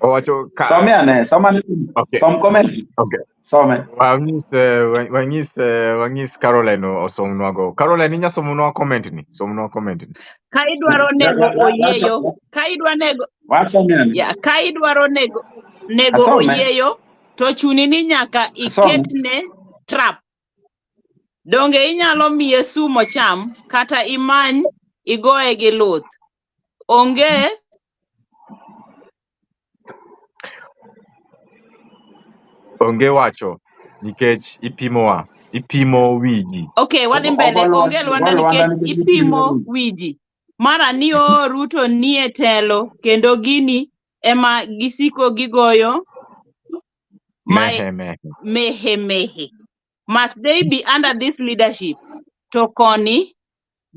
Owacho ka. Somiane. Okay. Som comment. Okay. Some. Wangis Caroline osomnwago. Caroline inya somonwa comment ni. Somnwa comment ni. Ka idwaro nego oyeyo. Ka idwa nego. Yeah, ka idwaro nego oyeyo to chuni ni nyaka iketne trap. Donge inyalo miye sumo cham kata imany igoye gi luth. Onge wacho nikech ipimo wiji. Okay, wadhi mbele. Onge Lwanda nikech ipimo wiji. Mara ni Ruto nie telo kendo gini ema gisiko gigoyo mehe. Must they be under this leadership? To koni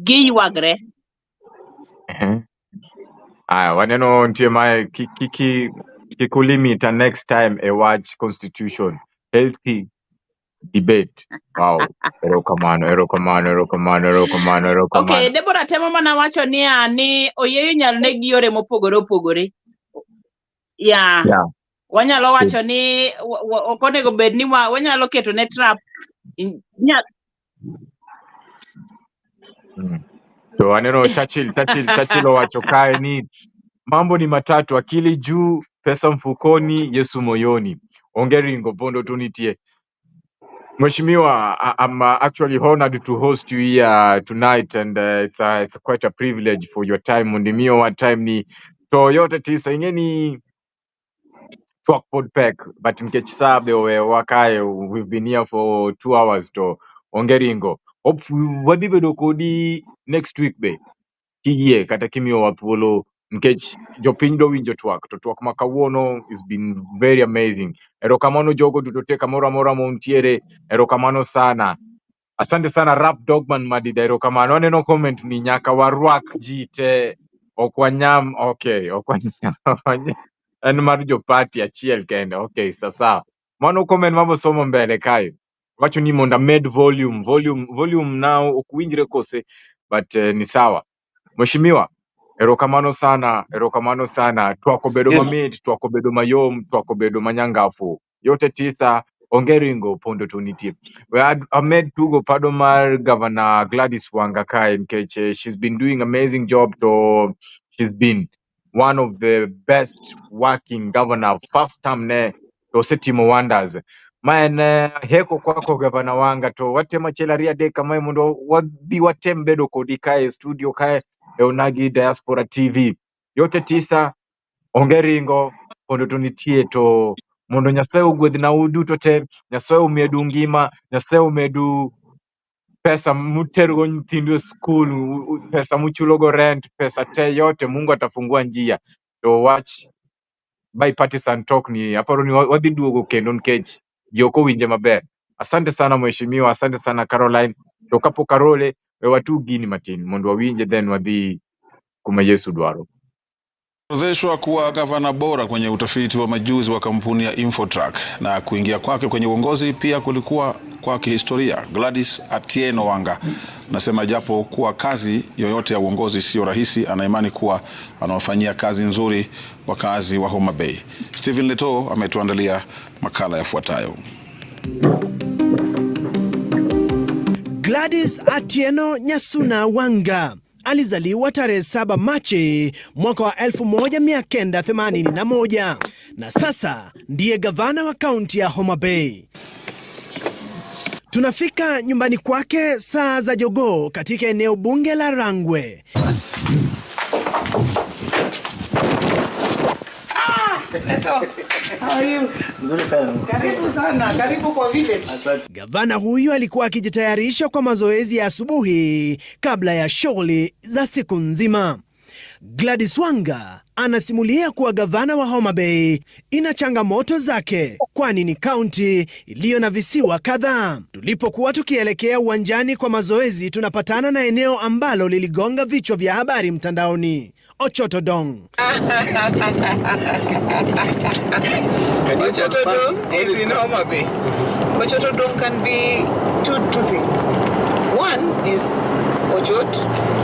giywagre. Waneno ntie mae kikulimita next time a watch constitution. Healthy debate. Wow. Erokamano. Okay, Deborah temo mana wacho ni oyeyo nyalo negi yore mopogore. Yeah. Wanyalo wacho ni okonego bed ni wanyalo keto ne trap. So aneno Churchill owacho kae ni mambo ni matatu: akili juu, pesa mfukoni, Yesu moyoni. Onge ringo bondo tunitie. Mheshimiwa, I'm actually honored to host you here tonight, and it's quite a privilege for your time. Mundimio wa time ni to yote tisa ingeni Twak Podpek, but nkechisabe wakae. We've been here for 2 hours to ongeringo. Hope wadhibedo kodi next week be. Kiye kata kimio wathuolo nkech jopiny do winjo twak to twak ma kawuono has been very amazing. Erokamano jogo duto te kamoro amora montiere. Erokamano sana. Asante sana Rap Dogman Madida. Erokamano. Aneno comment ni nyaka warwak jite okwanyam. Okay, okwanyam. En mar jo party achiel kende. Okay, sasa. Mano comment mabo somo mbele kayo. Wacho ni monda med volume now okuwinjre kose, but ni sawa. Mheshimiwa, erokamano sana. Twakobedo mamit, twakobedo mayom, twakobedo manyangafu. Yote tisa ongeringo pondo tunitie. We had Ahmed Tugo Padomar, Governor Gladys Wanga kae nkech she's been doing amazing job to she's been one of the best working governor first term ne to setimo wonders. Man heko kwako governor wanga to watema chelaria de kama mundo wabi watembedo kodikae studio kae Onagi Diaspora TV yote tisa ongeringo pondo tunitie to mondo Nyasaye ugwedh na uduto te, Nyasaye umedu ngima, Nyasaye umedu pesa muterugo nyithindu school, pesa muchulogo rent, pesa te yote Mungu atafungua njia. To watch bipartisan talk ni aparo ni wadhi duogo kendo nikech joko winje maber. Asante sana mheshimiwa, asante sana Caroline. To kapo Karole watu gini matin mondo wawinje then wadhi kuma Yesu dwaro. Orodheshwa kuwa gavana bora kwenye utafiti wa majuzi wa kampuni ya Infotrack na kuingia kwake kwenye uongozi pia kulikuwa kwa kihistoria. Gladys Atieno Wanga anasema japo kuwa kazi yoyote ya uongozi sio rahisi, ana imani kuwa anawafanyia kazi nzuri wakazi wa Homa Bay. Stephen Leto ametuandalia makala yafuatayo. Gladys Atieno Nyasuna Wanga alizaliwa tarehe 7 Machi mwaka wa 1981 na sasa ndiye gavana wa kaunti ya Homa Bay. Tunafika nyumbani kwake saa za jogoo katika eneo bunge la Rangwe. How are you? Nzuri sana. Karibu sana, karibu kwa village. Gavana huyu alikuwa akijitayarisha kwa mazoezi ya asubuhi kabla ya shughuli za siku nzima. Gladys Wanga anasimulia kuwa gavana wa Homa Bay ina changamoto zake, kwani ni kaunti iliyo na visiwa kadhaa. Tulipokuwa tukielekea uwanjani kwa mazoezi, tunapatana na eneo ambalo liligonga vichwa vya habari mtandaoni. Ochotodong. Ochotodong is in Homa Bay. Ochotodong can be two things. One is Ochot,